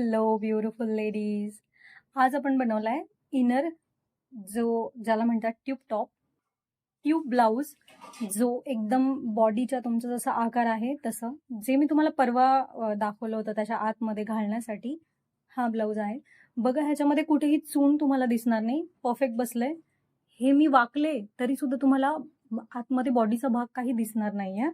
Hello beautiful ladies. आज आपण बनवलाय इनर, ज्याला म्हणतात ट्यूब टॉप, ट्यूब ब्लाऊज, जो एकदम बॉडीच्या तुमचा जसा आकार आहे तसं, जे मी तुम्हाला परवा दाखवलं होतं त्याच्या आतमध्ये घालण्यासाठी हा ब्लाऊज आहे. बघा, ह्याच्यामध्ये कुठेही चून तुम्हाला दिसणार नाही, परफेक्ट बसलंय. हे मी वाकले तरी सुद्धा तुम्हाला आतमध्ये बॉडीचा भाग काही दिसणार नाहीये.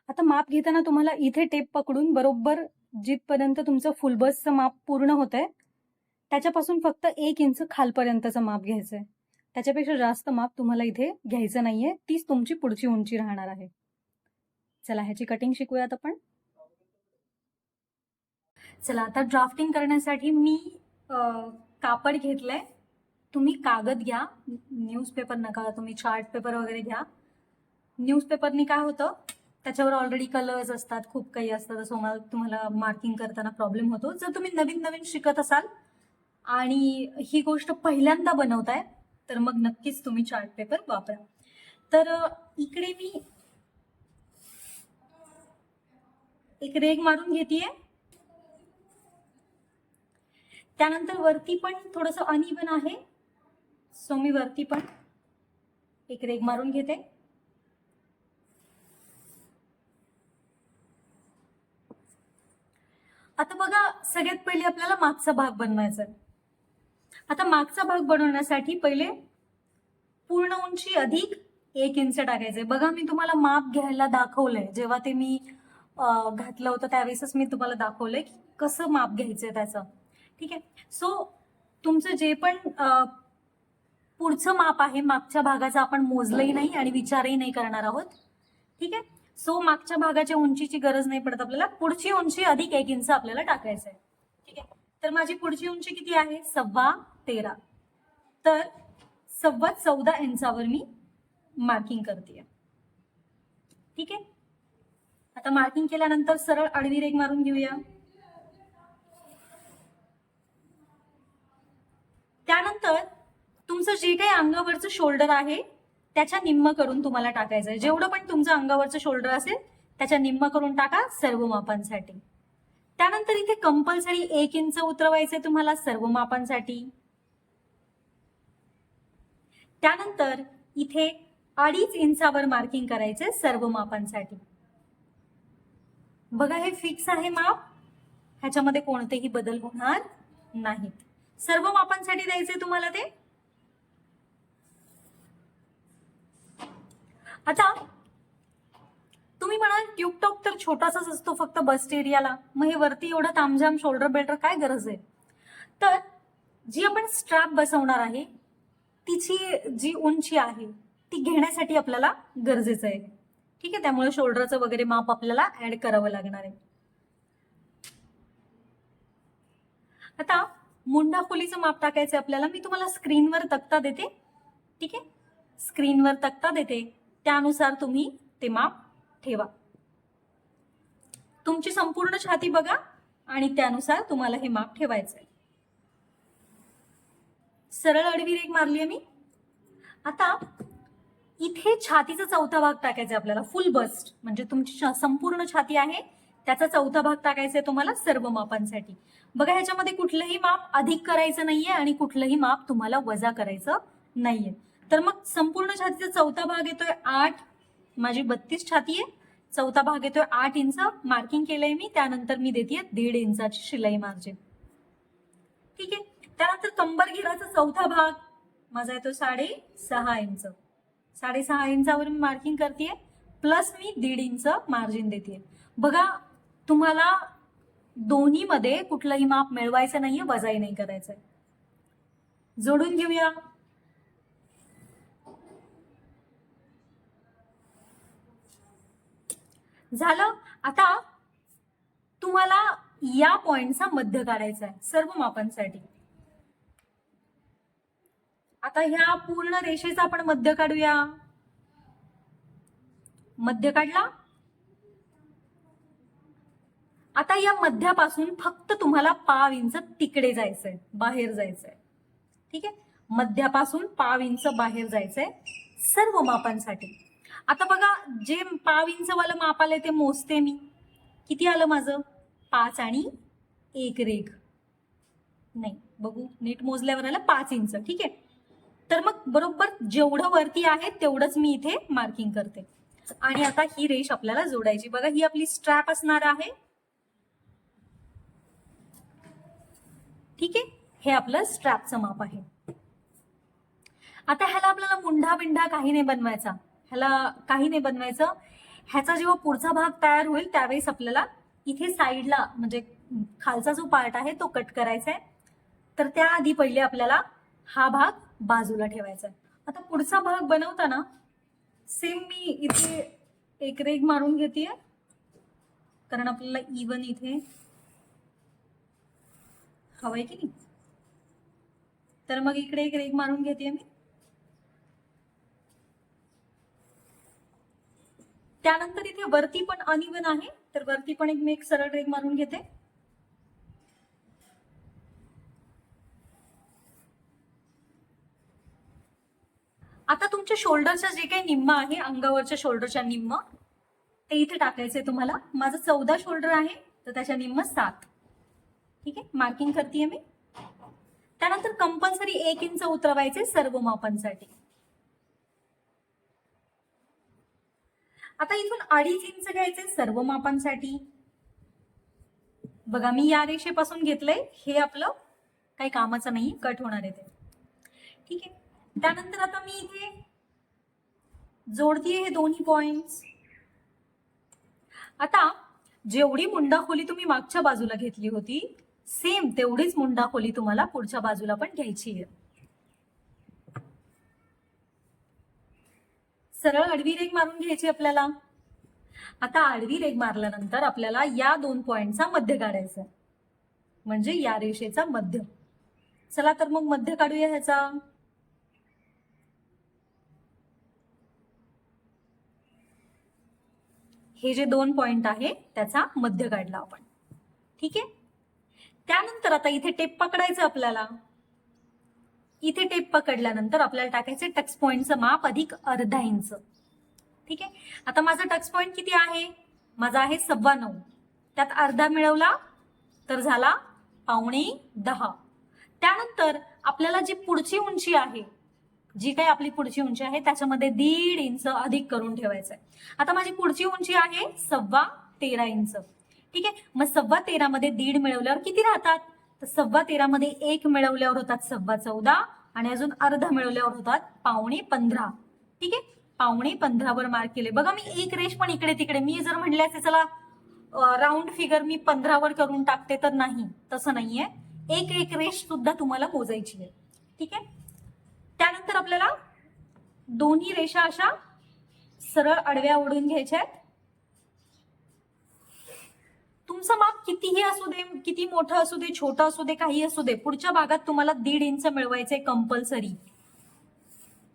आता माप घेताना तुम्हाला इथे टेप पकडून बरोबर जिथपर्यंत तुमचं फुल बसचं माप पूर्ण होतंय त्याच्यापासून फक्त 1 इंच खालपर्यंतचं माप घ्यायचंय. त्याच्यापेक्षा जास्त माप तुम्हाला इथे घ्यायचं नाहीये. तीच तुमची पुढची उंची राहणार आहे. चला ह्याची कटिंग शिकूयात आपण. चला, आता ड्राफ्टिंग करण्यासाठी मी कापड घेतलंय. तुम्ही कागद घ्या, न्यूजपेपर नका, तुम्ही चार्ट पेपर वगैरे घ्या. न्यूजपेपरनी काय होतं, त्याच्यावर ऑलरेडी कलर्स असतात, खूप काही असतं, तसं तुम्हाला मार्किंग करताना प्रॉब्लेम होतो. जर तुम्ही नवीन नवीन शिकत असाल आणि ही गोष्ट पहिल्यांदा बनवताय तर मग नक्कीच तुम्ही चार्ट पेपर वापरा. तर इकडे मी एक रेघ मारून घेतेय. त्यानंतर वरती पण थोडंसं अनइवन आहे, सो मी वरती पण एक रेघ मारून घेते. आता बघा, सगळ्यात पहिले आपल्याला मागचा भाग बनवायचा आहे. आता मागचा भाग बनवण्यासाठी पहिले पूर्ण उंची अधिक 1 इंच टाकायचंय. बघा, मी तुम्हाला माप घ्यायला दाखवलंय, जेव्हा ते मी घातलं होतं त्यावेळेसच मी तुम्हाला दाखवलंय की कसं माप घ्यायचंय त्याचं. ठीक आहे. सो तुमचं जे पण पुढचं माप आहे मागच्या भागाचं आपण मोजलंही नाही आणि विचारही नाही करणार आहोत. ठीक आहे. सो मागच्या भागाच्या उंचीची गरज नाही पडत आपल्याला. पुढची उंची अधिक 1 इंच आपल्याला टाकायचं आहे. ठीक आहे. तर माझी पुढची उंची किती आहे? 13.25. तर 14.25 इंचावर मी मार्किंग करते. ठीक आहे. आता मार्किंग केल्यानंतर सरळ आडवी रेघ मारून घेऊया. त्यानंतर तुमचं जे काही अंगावरचं शोल्डर आहे त्याच्या निम्म करून तुम्हाला टाकायचंय. जेवढं पण तुमचं अंगावरचं शोल्डर असेल त्याच्या निम्म करून टाका सर्व मापांसाठी. त्यानंतर इथे कंपल्सरी 1 इंच उतरवायचंय तुम्हाला सर्व मापांसाठी. त्यानंतर इथे 2.5 इंचावर मार्किंग करायचंय सर्व मापांसाठी. बघा, हे फिक्स आहे माप, ह्याच्यामध्ये कोणतेही बदल होणार नाहीत. सर्व मापांसाठी द्यायचंय तुम्हाला ते. आता तुम्ही म्हणाल ट्यूब टॉप तर छोटासाच असतो फक्त बस्ट एरियाला, मग हे वरती एवढं तामझाम शोल्डर बेल्टर काय गरज आहे? तर जी आपण स्ट्रॅप बसवणार आहे तिची जी उंची आहे ती घेण्यासाठी आपल्याला गरजेचं आहे. ठीक आहे. त्यामुळे शोल्डरचं वगैरे माप आपल्याला ऍड करावं लागणार आहे. आता मुंडा खोलीचं माप टाकायचं आपल्याला. मी तुम्हाला स्क्रीनवर तक्ता देते. ठीक आहे. स्क्रीनवर तक्ता देते, त्यानुसार तुम्ही ते माप ठेवा. तुमची संपूर्ण छाती बघा आणि त्यानुसार तुम्हाला हे माप ठेवायचंय. सरळ आडवी रेघ मारली मी. आता इथे छातीचा चौथा भाग टाकायचा आपल्याला. फुल बस्ट म्हणजे तुमची संपूर्ण छाती आहे त्याचा चौथा भाग टाकायचा आहे तुम्हाला सर्व मापांसाठी. बघा, ह्याच्यामध्ये कुठलंही माप अधिक करायचं नाहीये आणि कुठलंही माप तुम्हाला वजा करायचं नाहीये. तर मग संपूर्ण छातीचा चौथा भाग येतोय 8. माझी 32 छाती आहे. चौथा भाग येतोय 8 इंच. मार्किंग केलंय मी. त्यानंतर मी देते 1.5 इंचाची शिलाई मार्जिन. ठीक आहे. त्यानंतर कंबर घेराचा चौथा भाग माझा येतो 6.5 इंच. 6.5 इंचावर मी मार्किंग करतेय, प्लस मी 1.5 इंच मार्जिन देते. बघा, तुम्हाला दोन्ही मध्ये कुठलंही माप मिळवायचं नाहीये, वजाही नाही करायचंय. जोडून घेऊया. झालं. आता तुम्हाला या पॉइंटचा मध्य काढायचा आहे सर्व मापांसाठी. आता ह्या पूर्ण रेषेचा आपण मध्य काढूया. मध्य काढला. आता या मध्यापासून फक्त तुम्हाला 0.5 इंच तिकडे जायचंय, बाहेर जायचंय. ठीक आहे. मध्यापासून 0.5 इंच बाहेर जायचंय सर्व मापांसाठी. आता बघा, जे 0.5 इंच वालं माप आलंय ते मोजते मी. किती आलं माझं? 5 आणि 1 रेघ नाही, बघू नीट मोजल्यावर आलं 5 इंच. ठीक आहे, तर मग बरोबर जेवढं वरती आहे तेवढंच मी इथे मार्किंग करते. आणि आता ही रेष आपल्याला जोडायची. बघा ही आपली स्ट्रॅप असणार आहे. ठीक आहे, हे आपलं स्ट्रॅपचं माप आहे. आता ह्याला आपल्याला मुंढा बिंढा काही नाही बनवायचा, ह्याला काही नाही बनवायचं. ह्याचा जेव्हा पुढचा भाग तयार होईल त्यावेळेस आपल्याला इथे साईडला म्हणजे खालचा जो पार्ट आहे तो कट करायचा आहे. तर त्याआधी पहिले आपल्याला हा भाग बाजूला ठेवायचा आहे. आता पुढचा भाग बनवताना सेम मी इथे 1 रेघ मारून घेते, कारण आपल्याला इवन इथे हवंय की नाही. तर मग इकडे 1 रेघ मारून घेते मी. त्यानंतर इथे वरती पण अनइवन आहे, तर वरती पण मी एक सरळ रेघ मारून घेते. आता तुमच्या शोल्डरच्या जे काही निम्म आहे, अंगावरच्या शोल्डरच्या निम्म, ते इथे टाकायचंय तुम्हाला. माझं 14 शोल्डर आहे, तर त्याच्या निम्म 7. ठीक आहे, मार्किंग करतेय मी. त्यानंतर कंपल्सरी 1 इंच उतरवायचे सर्व मापांसाठी. आता इथून 2.5 इंच घ्यायचे सर्व मापांसाठी. बघा मी या रेषेपासून घेतलंय, हे आपलं काही कामाचं नाही, कट होणार आहे ते. ठीक आहे, त्यानंतर आता मी इथे जोडतीये हे दोन्ही पॉइंट्स. आता जेवढी मुंडा खोली तुम्ही मागच्या बाजूला घेतली होती, सेम तेवढीच मुंडा खोली तुम्हाला पुढच्या बाजूला पण घ्यायची आहे. सरळ आडवी रेघ मारून घ्यायची आपल्याला. आता आडवी रेघ मारल्यानंतर आपल्याला या 2 पॉइंटचा मध्य काढायचा, म्हणजे या रेषेचा मध्य. चला तर मग मध्य काढूया ह्याचा. हे जे 2 पॉइंट आहे त्याचा मध्य काढला आपण. ठीक आहे, त्यानंतर आता इथे टेप पकडायचं आपल्याला. इथे टेप पकडल्यानंतर आपल्याला टाकायचे टक्स पॉइंटचं माप अधिक अर्धा इंच. ठीक आहे, आता माझा टक्स पॉइंट किती आहे, माझा आहे 9.25. त्यात अर्धा मिळवला तर झाला 9.25. त्यानंतर आपल्याला जी पुढची उंची आहे, जी काही आपली पुढची उंची आहे त्याच्यामध्ये 1.5 इंच अधिक करून ठेवायचंय. आता माझी पुढची उंची आहे 13.25 इंच. ठीक आहे, मग 13.25 मध्ये 1.5 मिळवल्यावर किती राहतात, तर 13.25 मध्ये 1 मिळवल्यावर होतात 14.25 आणि अजून अर्धा मिळवल्यावर होतात 9.15. ठीक आहे, 9.15 वर मार्क केले. बघा मी एक रेष पण इकडे तिकडे, मी जर म्हणले असे चला राऊंड फिगर मी 15 वर करून टाकते, तर नाही, तसं नाहीये. एक एक रेष सुद्धा तुम्हाला मोजायची आहे. ठीक आहे, त्यानंतर आपल्याला दोन्ही रेषा अशा सरळ आडव्या ओढून घ्यायच्या आहेत. तुमचं माप कितीही असू दे, किती मोठं असू दे, छोटं असू दे, काही असू दे, पुढच्या भागात तुम्हाला 1.5 इंच मिळवायचंय कंपल्सरी.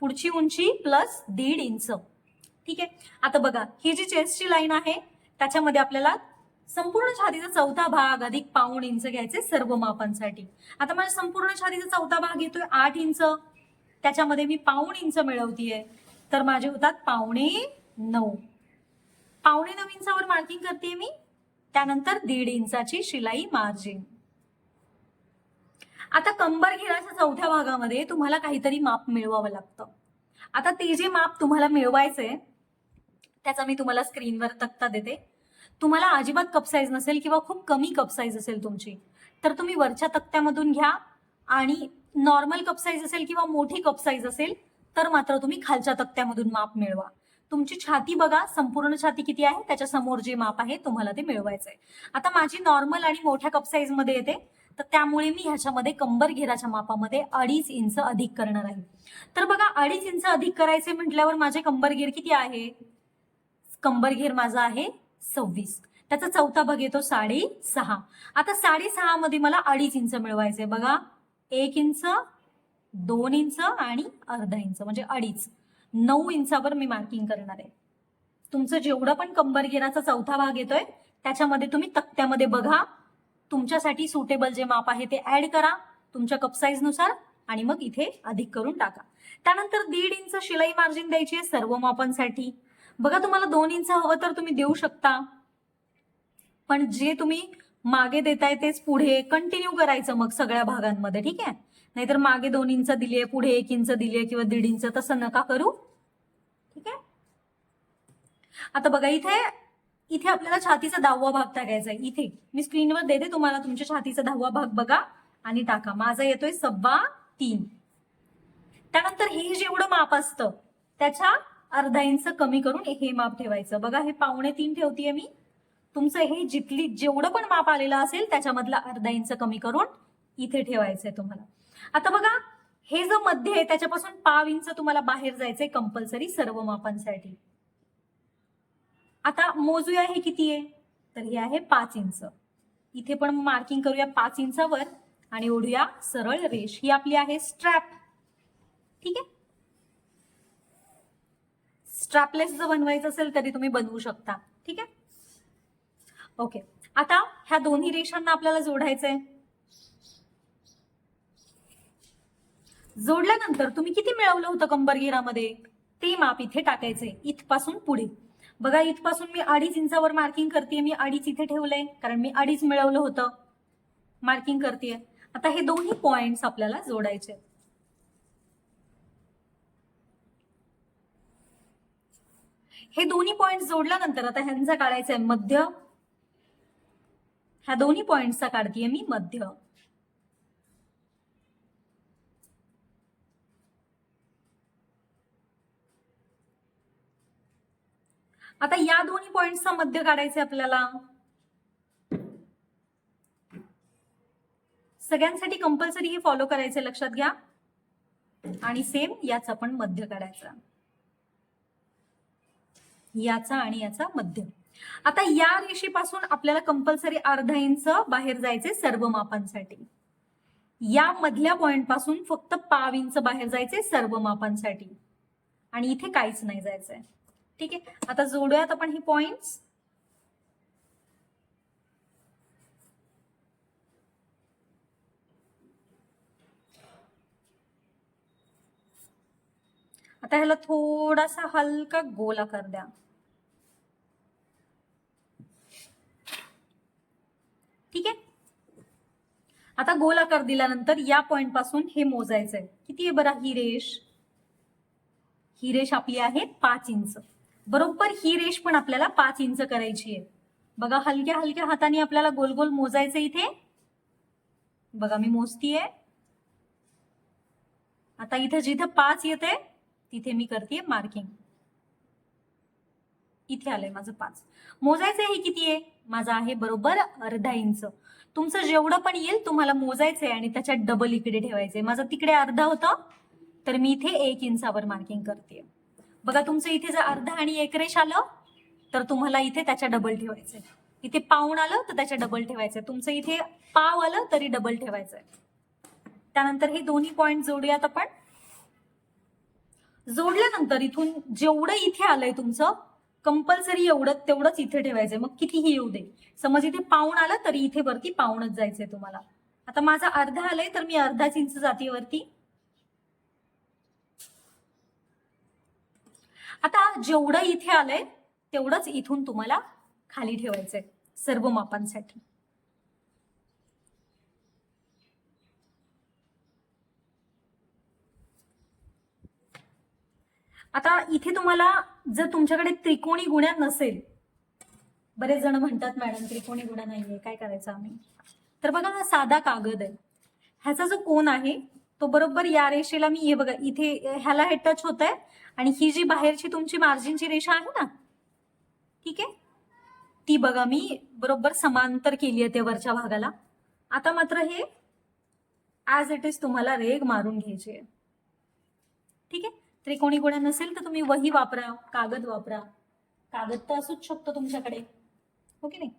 पुढची उंची प्लस 1.5 इंच. ठीक आहे, आता बघा ही जी चेस्टची लाईन आहे त्याच्यामध्ये आपल्याला संपूर्ण छातीचा चौथा भाग अधिक 1.5 इंच घ्यायचे सर्व मापांसाठी. आता माझ्या संपूर्ण छातीचा चौथा भाग येतोय 8 इंच, त्याच्यामध्ये मी 1.5 इंच मिळवतीये, तर माझे होतात 8.25. 8.25 इंचावर मार्किंग करते मी. त्यानंतर 1.5 इंचाची शिलाई मार्जिन. आता कंबर घेराच्या चौथ्या भागामध्ये तुम्हाला काहीतरी माप मिळवावं लागतं. आता ते जे माप तुम्हाला मिळवायचंय त्याचा मी तुम्हाला स्क्रीनवर तक्ता देते. तुम्हाला अजिबात कप साईज नसेल किंवा खूप कमी कप साईज असेल तुमची, तर तुम्ही वरच्या तक्त्यामधून घ्या. आणि नॉर्मल कप साईज असेल किंवा मोठी कप साईज असेल तर मात्र तुम्ही खालच्या तक्त्यामधून माप मिळवा. तुमची छाती बघा, संपूर्ण छाती किती आहे त्याच्या समोर जे माप आहे तुम्हाला ते मिळवायचंय. आता माझी नॉर्मल आणि मोठ्या कप साईज मध्ये येते, तर त्यामुळे मी ह्याच्यामध्ये कंबर घेराच्या मापामध्ये 2.5 इंच अधिक करणार आहे. तर बघा 2.5 इंच अधिक करायचे म्हटल्यावर माझे कंबर घेर किती आहे, कंबर घेर माझा आहे 26. त्याचा चौथा भाग येतो 6.5. आता 6.5 मध्ये मला 2.5 इंच मिळवायचे. बघा 1 इंच, 2 इंच आणि अर्धा इंच, म्हणजे 2.5. 9 इंचावर मी मार्किंग करणार आहे. तुमचं जेवढं पण कंबर घेराचा चौथा भाग येतोय त्याच्यामध्ये तुम्ही तक्त्यामध्ये बघा, तुमच्यासाठी सुटेबल जे माप आहे ते ऍड करा तुमच्या कप साईज नुसार आणि मग इथे अधिक करून टाका. त्यानंतर 1.5 इंच शिलाई मार्जिन द्यायची आहे सर्व मापांसाठी. बघा तुम्हाला 2 इंच हवं तर तुम्ही देऊ शकता, पण जे तुम्ही मागे देताय तेच पुढे कंटिन्यू करायचं मग सगळ्या भागांमध्ये, ठीक आहे. नाहीतर मागे 2 इंच दिलीये, पुढे 1 इंच दिलीये किंवा 1.5 इंच, तसं नका करू, ठीक आहे. आता बघा इथे इथे आपल्याला छातीचा 10वा भाग टाकायचा आहे. इथे मी स्क्रीनवर देते तुम्हाला, तुमच्या छातीचा 10वा भाग बघा आणि टाका. माझा येतोय 3.25. त्यानंतर हे जेवढं माप असतं त्याच्या अर्धा इंच कमी करून हे माप ठेवायचं. बघा हे 3.25 ठेवतीये मी. तुमचं हे जेवढं पण माप आलेलं असेल त्याच्यामधला अर्धा इंच कमी करून इथे ठेवायचंय तुम्हाला. आता बघा हे जो मध्य आहे त्याच्यापासून 0.5 इंच तुम्हाला बाहेर जायचंय कंपल्सरी सर्व मापांसाठी. आता मोजूया हे किती आहे, तर हे आहे 5 इंच. इथे पण मार्किंग करूया 5 इंचावर आणि ओढूया सरळ रेष. ही आपली आहे स्ट्रॅप, ठीक आहे. स्ट्रॅपलेस जर बनवायचं असेल तरी तुम्ही बनवू शकता, ठीक आहे. ओके, आता ह्या दोन्ही रेषांना आपल्याला जोडायचंय. जोडल्यानंतर तुम्ही किती मिळवलं होतं कंबरगिरामध्ये ते माप इथे टाकायचंय इथपासून पुढे. बघा इथपासून मी 2.5 इंचावर मार्किंग करते. मी 2.5 इथे ठेवलंय कारण मी 2.5 मिळवलं होतं, मार्किंग करते. आता हे दोन्ही पॉइंट्स आपल्याला जोडायचे. हे दोन्ही पॉइंट जोडल्यानंतर आता ह्यांचा काढायचंय मध्य. ह्या दोन्ही पॉइंटचा काढतीये मी मध्य. आता या दोन्ही पॉइंटचा मध्य काढायचंय आपल्याला. सगळ्यांसाठी कंपल्सरी हे फॉलो करायचंय, लक्षात घ्या. आणि सेम याचा पण मध्य काढायचा, याचा आणि याचा मध्य. आता या रेषेपासून आपल्याला कंपल्सरी अर्धा इंच बाहेर जायचे सर्व मापांसाठी. या मधल्या पॉइंट पासून फक्त 0.5 इंच बाहेर जायचे सर्व मापांसाठी आणि इथे काहीच नाही जायचंय, ठीक आहे. आता जोडूयात आपण हे पॉइंट्स. आता ह्याला थोडासा हलका गोल आकार द्या, ठीक आहे. आता गोल आकार दिल्यानंतर या पॉइंट पासून हे मोजायचंय. किती आहे बरं ही रेष? ही रेष आपली आहे 5 इंच. बरोबर ही रेष पण आपल्याला 5 इंच करायची आहे. बघा हलक्या हलक्या हाताने आपल्याला गोल गोल मोजायचं इथे. बघा मी मोजतीये. आता इथे जिथे 5 येते तिथे मी करते मार्किंग. इथे आलंय माझं 5. मोजायचं हे किती आहे? माझं आहे बरोबर अर्धा इंच. तुमचं जेवढं पण येईल तुम्हाला मोजायचंय आणि त्याच्यात डबल इकडे ठेवायचंय. माझं तिकडे अर्धा होतं तर मी इथे 1 इंचावर मार्किंग करते. बघा तुमचं इथे जर अर्धा आणि 1 रेष आलं तर तुम्हाला इथे त्याच्या डबल ठेवायचंय. इथे 1.5 आलं तर त्याच्या डबल ठेवायचंय. तुमचं इथे 1.5 आलं तरी डबल ठेवायचंय. त्यानंतर हे दोन्ही पॉइंट जोडूयात आपण. जोडल्यानंतर इथून जेवढं इथे आलंय तुमचं कंपल्सरी तेवढंच इथे ठेवायचंय. मग कितीही येऊ दे. समज इथे 1.5 आलं तरी इथे वरती 1.5च जायचंय तुम्हाला. आता माझा अर्धा आलंय तर मी अर्धाच इंच जाते वरती. आता जेवढं इथे आलंय तेवढंच इथून तुम्हाला खाली ठेवायचंय सर्व मापांसाठी. आता इथे तुम्हाला जर तुमच्याकडे त्रिकोणी गुण्या नसेल, बरेच जण म्हणतात मॅडम त्रिकोणी गुण्या नाहीये, काय करायचं आम्ही? तर बघा हा साधा कागद आहे. ह्याचा जो कोन आहे तो बरोबर या रेषेला मी हे बघा इथे ह्याला हे टच होत आहे आणि ही जी बाहेरची तुमची मार्जिनची रेषा आहे ना, ठीक आहे, ती बघा मी बरोबर समांतर केली आहे त्या वरच्या भागाला. आता मात्र हे ऍज इट इज तुम्हाला रेघ मारून घ्यायची आहे, ठीक आहे. त्रिकोणी गुण्या नसेल तर तुम्ही वही वापरा, कागद वापरा. कागद तर असूच शकतो तुमच्याकडे, हो की नाही.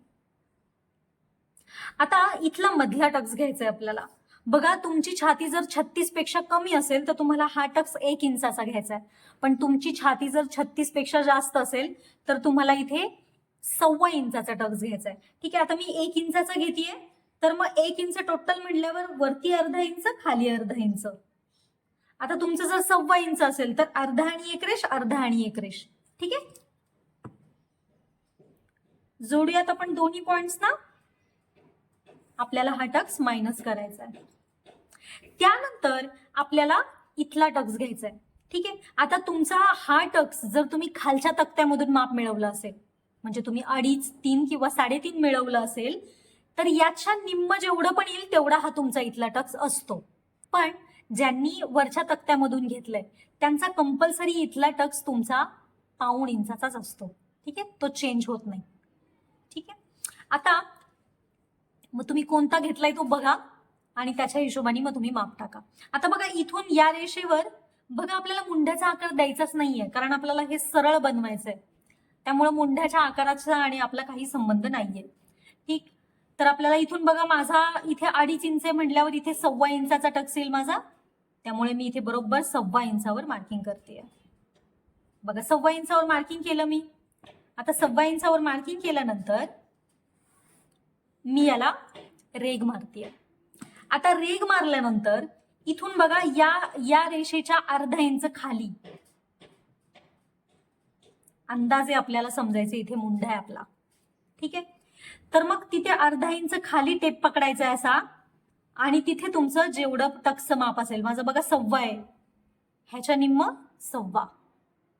आता इथला मधला टक्स घ्यायचा आहे आपल्याला. बघा तुमची छाती जर 36 पेक्षा कमी असेल तर तुम्हाला हा टक्स 1 इंचाचा घ्यायचा आहे. पण तुमची छाती जर 36 पेक्षा जास्त असेल तर तुम्हाला इथे 1.25 इंचाचा टक्स घ्यायचा आहे, ठीक आहे. आता मी 1 इंचाचा घेतेय तर मग 1 इंच टोटल म्हटल्यावर वरती अर्धा इंच खाली अर्धा इंच. आता तुमचं जर 1.25 इंच असेल तर अर्धा आणि 1 रेष, अर्धा आणि 1 रेष, ठीक आहे. जोडूयात आपण दोन्ही पॉइंट्स ना. आपल्याला हा टक्स मायनस करायचा आहे. त्यानंतर आपल्याला इथला टक्स घ्यायचा आहे. ठीक आहे. आता तुमचा हा टक्स जर तुम्ही खालच्या तक्त्यामधून माप मिळवलं असेल, म्हणजे तुम्ही 2.5, 3 किंवा 3.5 मिळवलं असेल, तर याच्या निम्म जेवढं पण येईल तेवढा हा तुमचा इथला टक्स असतो. पण ज्यांनी वरच्या तक्त्यामधून घेतलंय त्यांचा कंपल्सरी इथला टक्स तुमचा 1.5 इंचाचाच असतो. ठीक आहे, तो चेंज होत नाही. ठीक आहे. आता मग तुम्ही कोणता घेतलाय तो बघा आणि त्याच्या हिशोबाने मग तुम्ही माप टाका. आता बघा इथून या रेषेवर बघा आपल्याला मुंढ्याचा आकार द्यायचाच नाहीये, कारण आपल्याला हे सरळ बनवायचंय. त्यामुळे मुंढ्याच्या आकाराचा आणि आपला काही संबंध नाहीये. ठीक. तर आपल्याला इथून बघा माझा इथे 2.5 इंच म्हटल्यावर इथे 1.25 इंचाचा टक्स येईल माझा. त्यामुळे मी इथे बरोबर 1.25 इंचावर मार्किंग करते. बघा 1.25 इंचावर मार्किंग केलं मी. आता 1.25 इंचावर मार्किंग केल्यानंतर मी याला रेघ मारते. आता रेघ मारल्यानंतर इथून बघा या रेषेच्या अर्धा इंच खाली अंदाजे आपल्याला समजायचे इथे मुंढा आहे आपला. ठीक आहे. तर मग तिथे अर्धा इंच खाली टेप पकडायचा आहे असा, आणि तिथे तुमचं जेवढं टक्स माप असेल, माझं बघा 1.25 आहे, ह्याच्या निम्म 1.25.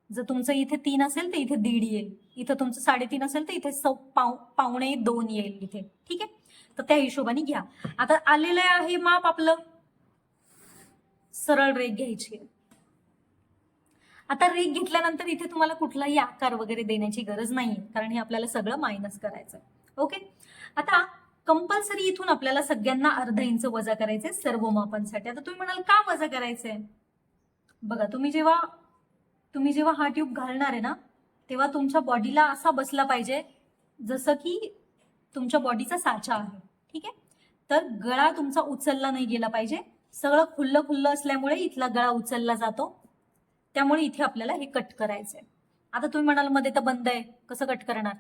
जर तुमचं इथे 3 असेल तर इथे 1.5 येईल, इथं तुमचं 3.5 असेल तर इथे 1.25 येईल इथे. ठीक आहे. तर त्या हिशोबाने घ्या. आता आलेलं आहे माप आपलं. सरळ रेघ घ्यायची. आता रेघ घेतल्यानंतर इथे तुम्हाला कुठलाही आकार वगैरे देण्याची गरज नाहीये, कारण हे आपल्याला सगळं मायनस करायचं. ओके. आता कंपल्सरी इथून आपल्याला सगळ्यांना अर्धा इंच वजा करायचे सर्व मापांसाठी. आता तुम्ही म्हणाल का वजा करायचंय? बघा तुम्ही जेव्हा हा ट्यूब घालणार आहे ना, तेव्हा तुमच्या बॉडीला असा बसला पाहिजे जसं की तुमच्या बॉडीचा साचा आहे. ठीक आहे. तर गळा तुमचा उचलला नाही गेला पाहिजे. सगळं खुल्लं खुल्लं असल्यामुळे इथला गळा उचलला जातो. त्यामुळे इथे आपल्याला हे कट करायचंय. आता तुम्ही म्हणाल मध्ये तर बंद आहे, कसं कट करणार?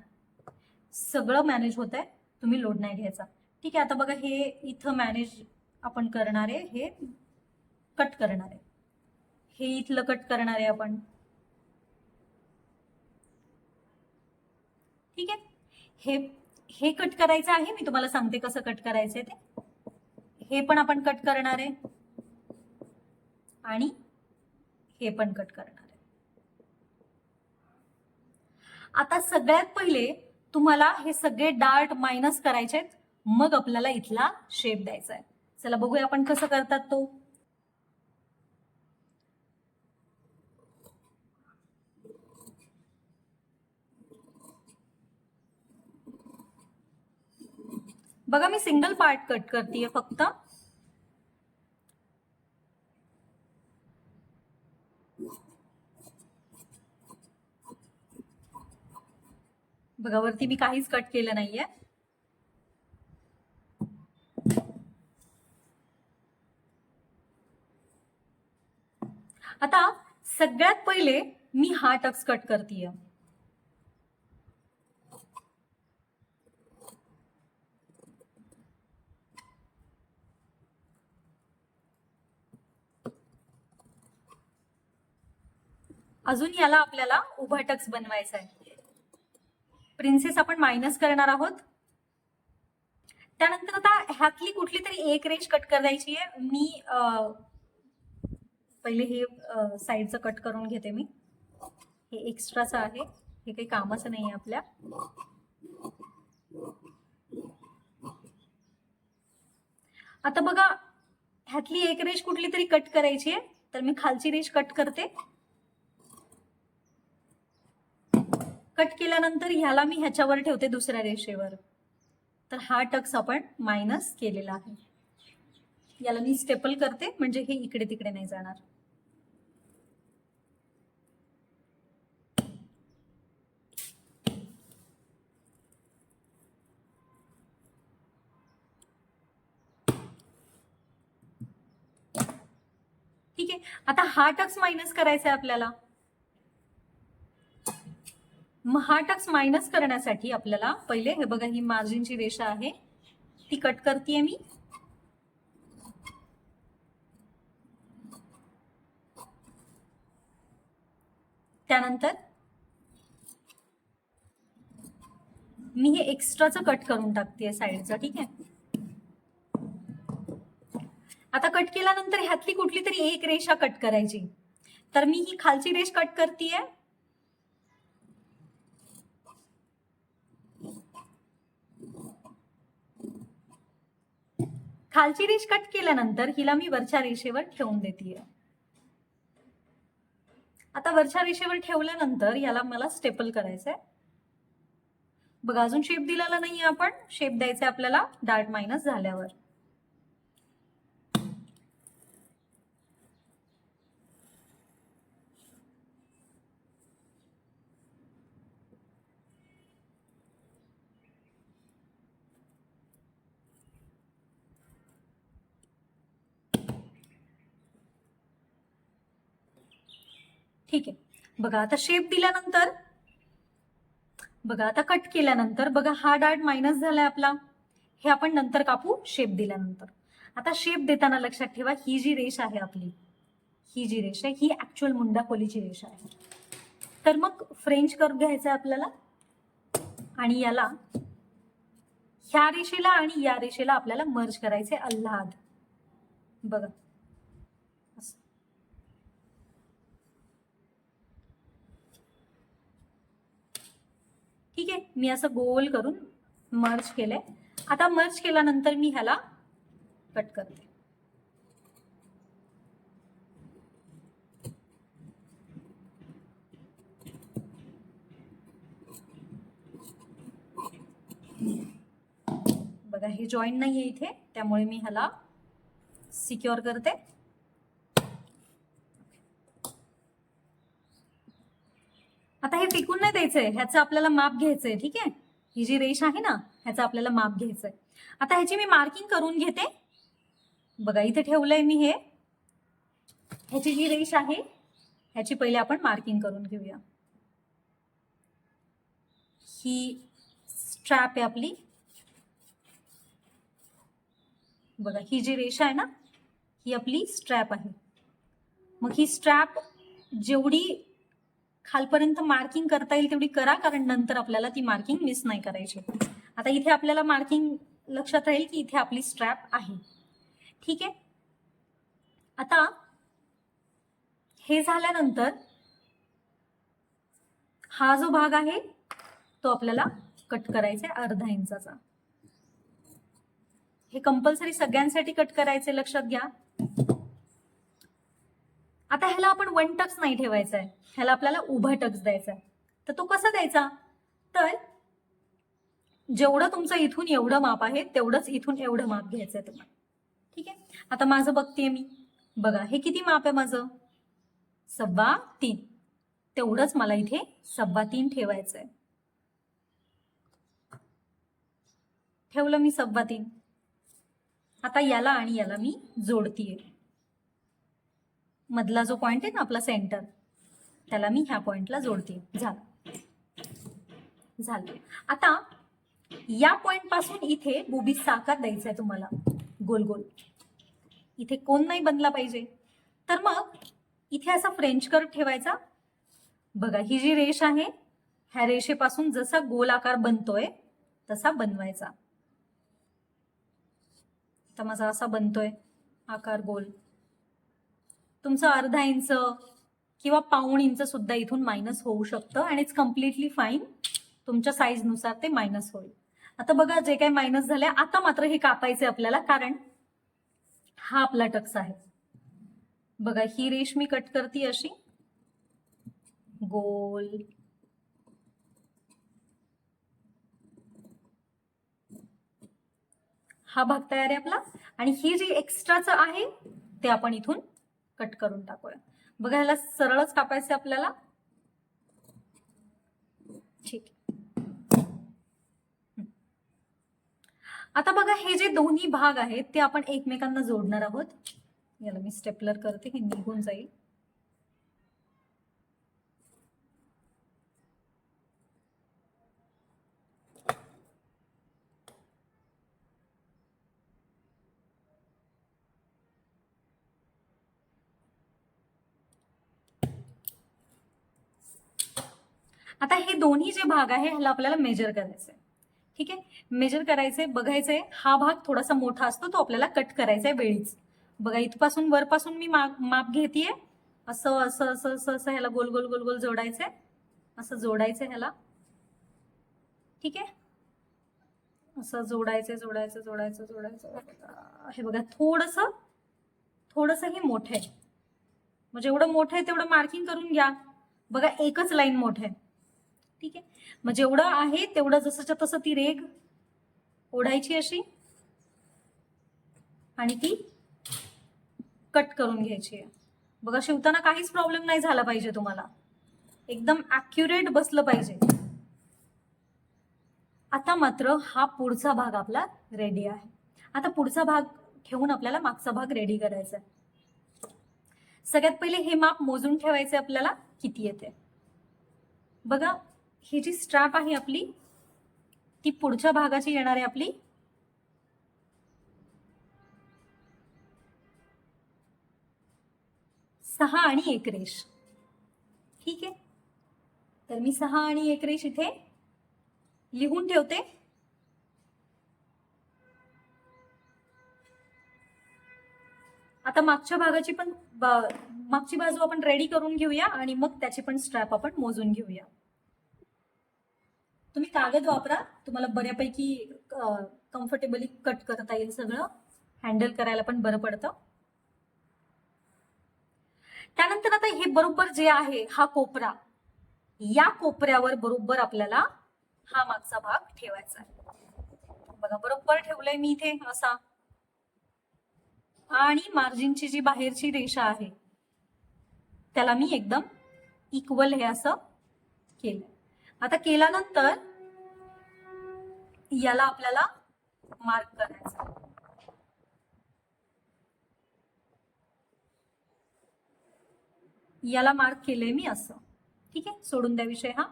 सगळं मॅनेज होत आहे, तुम्ही लोड नाही घ्यायचा. ठीक आहे. आता बघा हे इथं मॅनेज आपण करणार आहे, हे कट करणार आहे, हे इथलं कट करणार आहे आपण. ठीक आहे. हे कट करायचं आहे, मी तुम्हाला सांगते कसं कट करायचंय ते. हे पण आपण कट करणार आहे आणि हे पण कट करणार आहे. आता सगळ्यात पहिले तुम्हाला हे सगळे डार्ट मायनस करायचे, मग आपल्याला इथला शेप द्यायचा आहे. चला बघूया आपण कसं करतात तो. बघा मी सिंगल पार्ट कट करतेय फक्त. बघा वरती मी काहीच कट केलं नाहीये. आता सगळ्यात पहिले मी हा टक्स कट करतेय. अजून याला आपल्याला उभा टक्स बनवायचा आहे. प्रिन्सेस आपण मायनस करणार आहोत. त्यानंतर आता ह्यातली कुठली तरी एक रेष कट करायची आहे. मी पहिले हे साईडचं कट करून घेते. मी हे एक्स्ट्राचं आहे, हे काही कामाचं नाही आहे आपल्या. आता बघा ह्यातली एक रेष कुठली तरी कट करायची आहे, तर मी खालची रेष कट करते. कट केल्यानंतर ह्याला मी ह्याच्यावर ठेवते दुसऱ्या रेषेवर. तर हा टक्स आपण मायनस केलेला आहे. याला मी स्टेपल करते, म्हणजे हे इकडे तिकडे नाही जाणार. ठीक आहे. आता हा टक्स मायनस करायचा आहे आपल्याला. मग हा टक्स मायनस करण्यासाठी आपल्याला पहिले हे बघा ही मार्जिनची रेषा आहे ती कट करतेय मी. त्यानंतर मी हे एक्स्ट्राचं कट करून टाकते साईडचं. ठीक आहे. आता कट केल्यानंतर ह्यातली कुठली तरी एक रेषा कट करायची. तर मी ही खालची रेष कट करतेय. खालची रेष कट केल्यानंतर हिला मी वरच्या रेषेवर ठेवून देतेय. आता वरच्या रेषेवर ठेवल्यानंतर याला मला स्टेपल करायचंय. बघा अजून शेप दिलेला नाहीये आपण, शेप द्यायचा आपल्याला डार्ट मायनस झाल्यावर. ठीक आहे. बघा आता शेप दिल्यानंतर, बघा आता कट केल्यानंतर बघा हा डार्ट मायनस झालाय आपला. हे आपण नंतर कापू शेप दिल्यानंतर. आता शेप देताना लक्षात ठेवा ही जी रेष आहे आपली, ही जी रेष आहे ही ऍक्च्युअल मुंडा खोलीची रेष आहे. तर मग फ्रेंच कर्व घ्यायचा आपल्याला आणि याला ह्या रेषेला आणि या रेषेला आपल्याला मर्ज करायचे अल्हाद. बघा ठीक आहे, मी असं गोल करून मर्ज केलंय. आता मर्ज केल्यानंतर मी ह्याला कट करते. बघा हे जॉईंट नाहीये इथे, त्यामुळे मी ह्याला सिक्युअर करते. आता हे टिकून नाही द्यायचंय, ह्याचं आपल्याला माप घ्यायचंय. ठीक आहे, ही जी रेष आहे ना ह्याचं आपल्याला माप घ्यायचंय. आता ह्याची मी मार्किंग करून घेते. बघा इथे ठेवलंय मी हे, ह्याची जी रेष आहे ह्याची पहिले आपण मार्किंग करून घेऊया. ही स्ट्रॅप आहे आपली. बघा ही जी रेषा आहे ना ही आपली स्ट्रॅप आहे. मग ही स्ट्रॅप जेवढी खालपर्यंत मार्किंग करता येईल तेवढी करा, कारण नंतर आपल्याला ती मार्किंग मिस नाही करायची. आता इथे आपल्याला मार्किंग लक्षात राहील की इथे आपली स्ट्रॅप आहे. ठीक आहे, आता हे झाल्यानंतर हा जो भाग आहे तो आपल्याला कट करायचा आहे अर्धा इंचाचा. हे कंपल्सरी सगळ्यांसाठी कट करायचे, लक्षात घ्या. आता ह्याला आपण वन टक्स नाही ठेवायचा आहे, ह्याला आपल्याला उभा टक्स द्यायचा आहे. तर तो कसा द्यायचा, तर जेवढं तुमचं इथून एवढं माप आहे तेवढंच इथून एवढं माप घ्यायचंय तुम्हाला. ठीक आहे, आता माझं बघतेय मी. बघा हे किती माप आहे माझं, 3.25. तेवढंच मला इथे 3.25 ठेवायचंय. ठेवलं मी 3.25. आता याला आणि याला मी जोडतीये. मधला जो पॉइंट आहे ना आपला सेंटर, त्याला मी ह्या पॉइंटला जोडते. झालं. आता या पॉइंट पासून इथे बुबीचा आकार द्यायचा आहे तुम्हाला, गोल गोल. इथे कोण नाही बनला पाहिजे. तर मग इथे असा फ्रेंच कर्व ठेवायचा. बघा ही जी रेष आहे ह्या रेषेपासून जसा गोल आकार बनतोय तसा बनवायचा. तर माझा असा बनतोय आकार गोल. तुमचं अर्धा इंच किंवा पाऊण इंच सुद्धा इथून मायनस होऊ शकतं आणि इट्स कम्प्लिटली फाईन. तुमच्या साईज नुसार ते मायनस होईल. आता बघा जे काही मायनस झालंय, आता मात्र हे कापायचे आपल्याला, कारण हा आपला टक्स आहे. बघा ही रेष मी कट करते अशी गोल. हा भाग तयार आहे आपला. आणि ही जी एक्स्ट्राचं आहे ते आपण इथून कट करून टाकूया. बघा ह्याला सरळच कापायचं आपल्याला. ठीक. आता बघा हे जे दोन्ही भाग आहेत ते आपण एकमेकांना जोडणार आहोत. याला मी स्टेपलर करते, हे निघून जाईल. आता हे दोन्ही जे भाग आहे ह्याला आपल्याला मेजर करायचंय. ठीक आहे, मेजर करायचंय, बघायचंय हा भाग थोडासा मोठा असतो तो आपल्याला कट करायचा आहे वेळीच. बघा इथपासून वरपासून मी माप घेतेय, असं असं असं असं असं ह्याला गोल गोल गोल गोल जोडायचंय, असं जोडायचंय ह्याला, ठीक आहे, असं जोडायचं जोडायचं जोडायचं जोडायचं. हे बघा थोडस हे मोठं आहे, म्हणजे एवढं मोठं आहे तेवढं मार्किंग करून घ्या. बघा एकच लाईन मोठं आहे, ठीक आहे. मग जेवढं आहे तेवढं जसंच्या तसं ती रेघ ओढायची अशी आणि ती कट करून घ्यायची आहे. बघा शिवताना काहीच प्रॉब्लेम नाही झाला पाहिजे तुम्हाला, एकदम ॲक्युरेट बसलं पाहिजे. आता मात्र हा पुढचा भाग आपला रेडी आहे. आता पुढचा भाग ठेवून आपल्याला मागचा भाग रेडी करायचा आहे. सगळ्यात पहिले हे माप मोजून ठेवायचे आपल्याला किती येते. बघा ही जी स्ट्रॅप आहे आपली ती पुढच्या भागाची येणार आहे आपली 6 आणि 1 रेष, ठीक आहे. तर मी 6 आणि 1 रेष इथे लिहून ठेवते. आता मागच्या भागाची पण मागची बाजू आपण रेडी करून घेऊया आणि मग त्याची पण स्ट्रॅप आपण मोजून घेऊया. तुम्ही कागद वापरा, तुम्हाला बऱ्यापैकी कम्फर्टेबली कट करता येईल, सगळं हँडल करायला पण बरं पडतं. त्यानंतर आता हे बरोबर जे आहे हा कोपरा, या कोपऱ्यावर बरोबर आपल्याला हा मागचा भाग ठेवायचा आहे. बघा बरोबर ठेवलंय मी इथे असा, आणि मार्जिनची जी बाहेरची रेषा आहे त्याला मी एकदम इक्वल हे असं केलं. आता केल्यानंतर याला आपल्याला मार्क करायचा. याला मार्क केलंय मी असं, ठीक आहे, सोडून द्या विषय हा.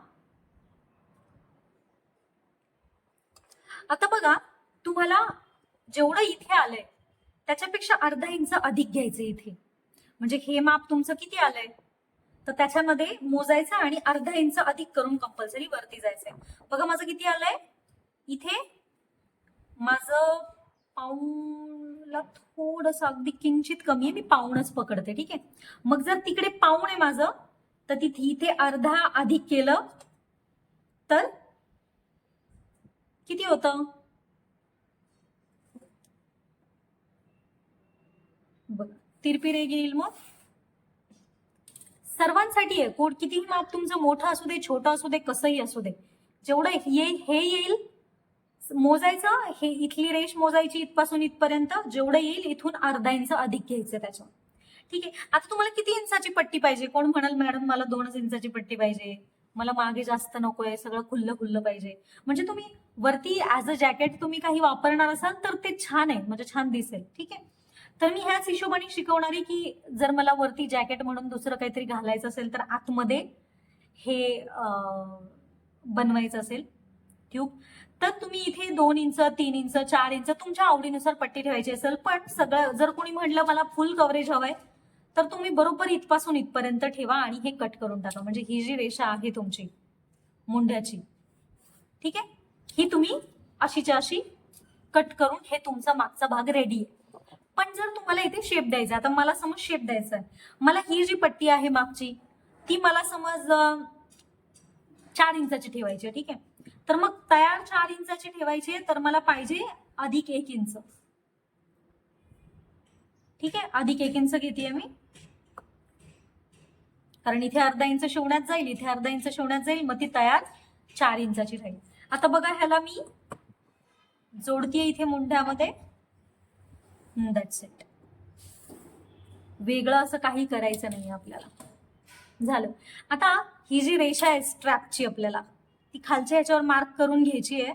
आता बघा तुम्हाला जेवढं इथे आलंय त्याच्यापेक्षा अर्धा इंच अधिक घ्यायचं इथे. म्हणजे हे माप तुमचं किती आलंय तर त्याच्यामध्ये मोजायचं आणि अर्धा इंच अधिक करून कंपल्सरी वरती जायचंय. बघा माझं किती आलंय इथे, माझं पाऊणला थोडस अगदी किंचित कमी आहे, मी पाऊणच पकडते, ठीक आहे. मग जर तिकडे पाऊण आहे माझं तर तिथे इथे अर्धा अधिक केलं तर किती होतं, बघा तिरपी रेघ येईल. मग सर्वांसाठी आहे, कोड कितीही माप तुमचं मोठं असू दे छोटं असू दे कसंही असू दे, जेवढं येईल हे येईल मोजायचं, हे इथली रेष मोजायची इथपासून इथपर्यंत, जेवढं येईल इथून अर्धा इंच अधिक घ्यायचं त्याच्यावर, ठीक आहे. आता तुम्हाला किती इंचाची पट्टी पाहिजे, कोण म्हणाल मॅडम मला 2 इंचाची पट्टी पाहिजे, मला मागे जास्त नकोय, सगळं खुल्लं खुल्लं पाहिजे. म्हणजे तुम्ही वरती ऍज अ जॅकेट तुम्ही काही वापरणार असाल तर ते छान आहे, म्हणजे छान दिसेल, ठीक आहे. तर मी ह्याच हिशोबाने शिकवणारी की जर मला वरती जॅकेट म्हणून दुसरं काहीतरी घालायचं असेल तर आतमध्ये हे बनवायचं असेल ट्यूब, तर तुम्ही इथे 2 इंच 3 इंच 4 इंच तुमच्या आवडीनुसार पट्टी ठेवायची असेल. पण सगळं जर कोणी म्हटलं मला फुल कव्हरेज हवंय तर तुम्ही बरोबर इथपासून इथपर्यंत ठेवा आणि हे कट करून टाका. म्हणजे ही जी रेषा आहे तुमची मुंड्याची, ठीक आहे, ही तुम्ही अशीच्या अशी कट करून हे तुमचा मागचा भाग रेडी आहे. पण जर तुम्हाला इथे शेप द्यायचा, आता मला समज शेप द्यायचा आहे, मला ही जी पट्टी आहे मागची ती मला समज 4 इंचाची ठेवायची आहे, ठीक आहे. तर मग तयार 4 इंचाची ठेवायची आहे तर मला पाहिजे अधिक 1 इंच, ठीक आहे. अधिक 1 इंच घेते मी, कारण इथे अर्धा इंच शिवण्यात जाईल, इथे अर्धा इंच शिवण्यात जाईल, मग ती तयार 4 इंचाची राहील. आता बघा ह्याला मी जोडतीये इथे मुंढ्यामध्ये, दॅट्स इट. वेगळं असं काही करायचं नाही आपल्याला. झालं. आता ही जी रेषा आहे स्ट्रॅपची आपल्याला ती खालच्या ह्याच्यावर मार्क करून घ्यायची आहे,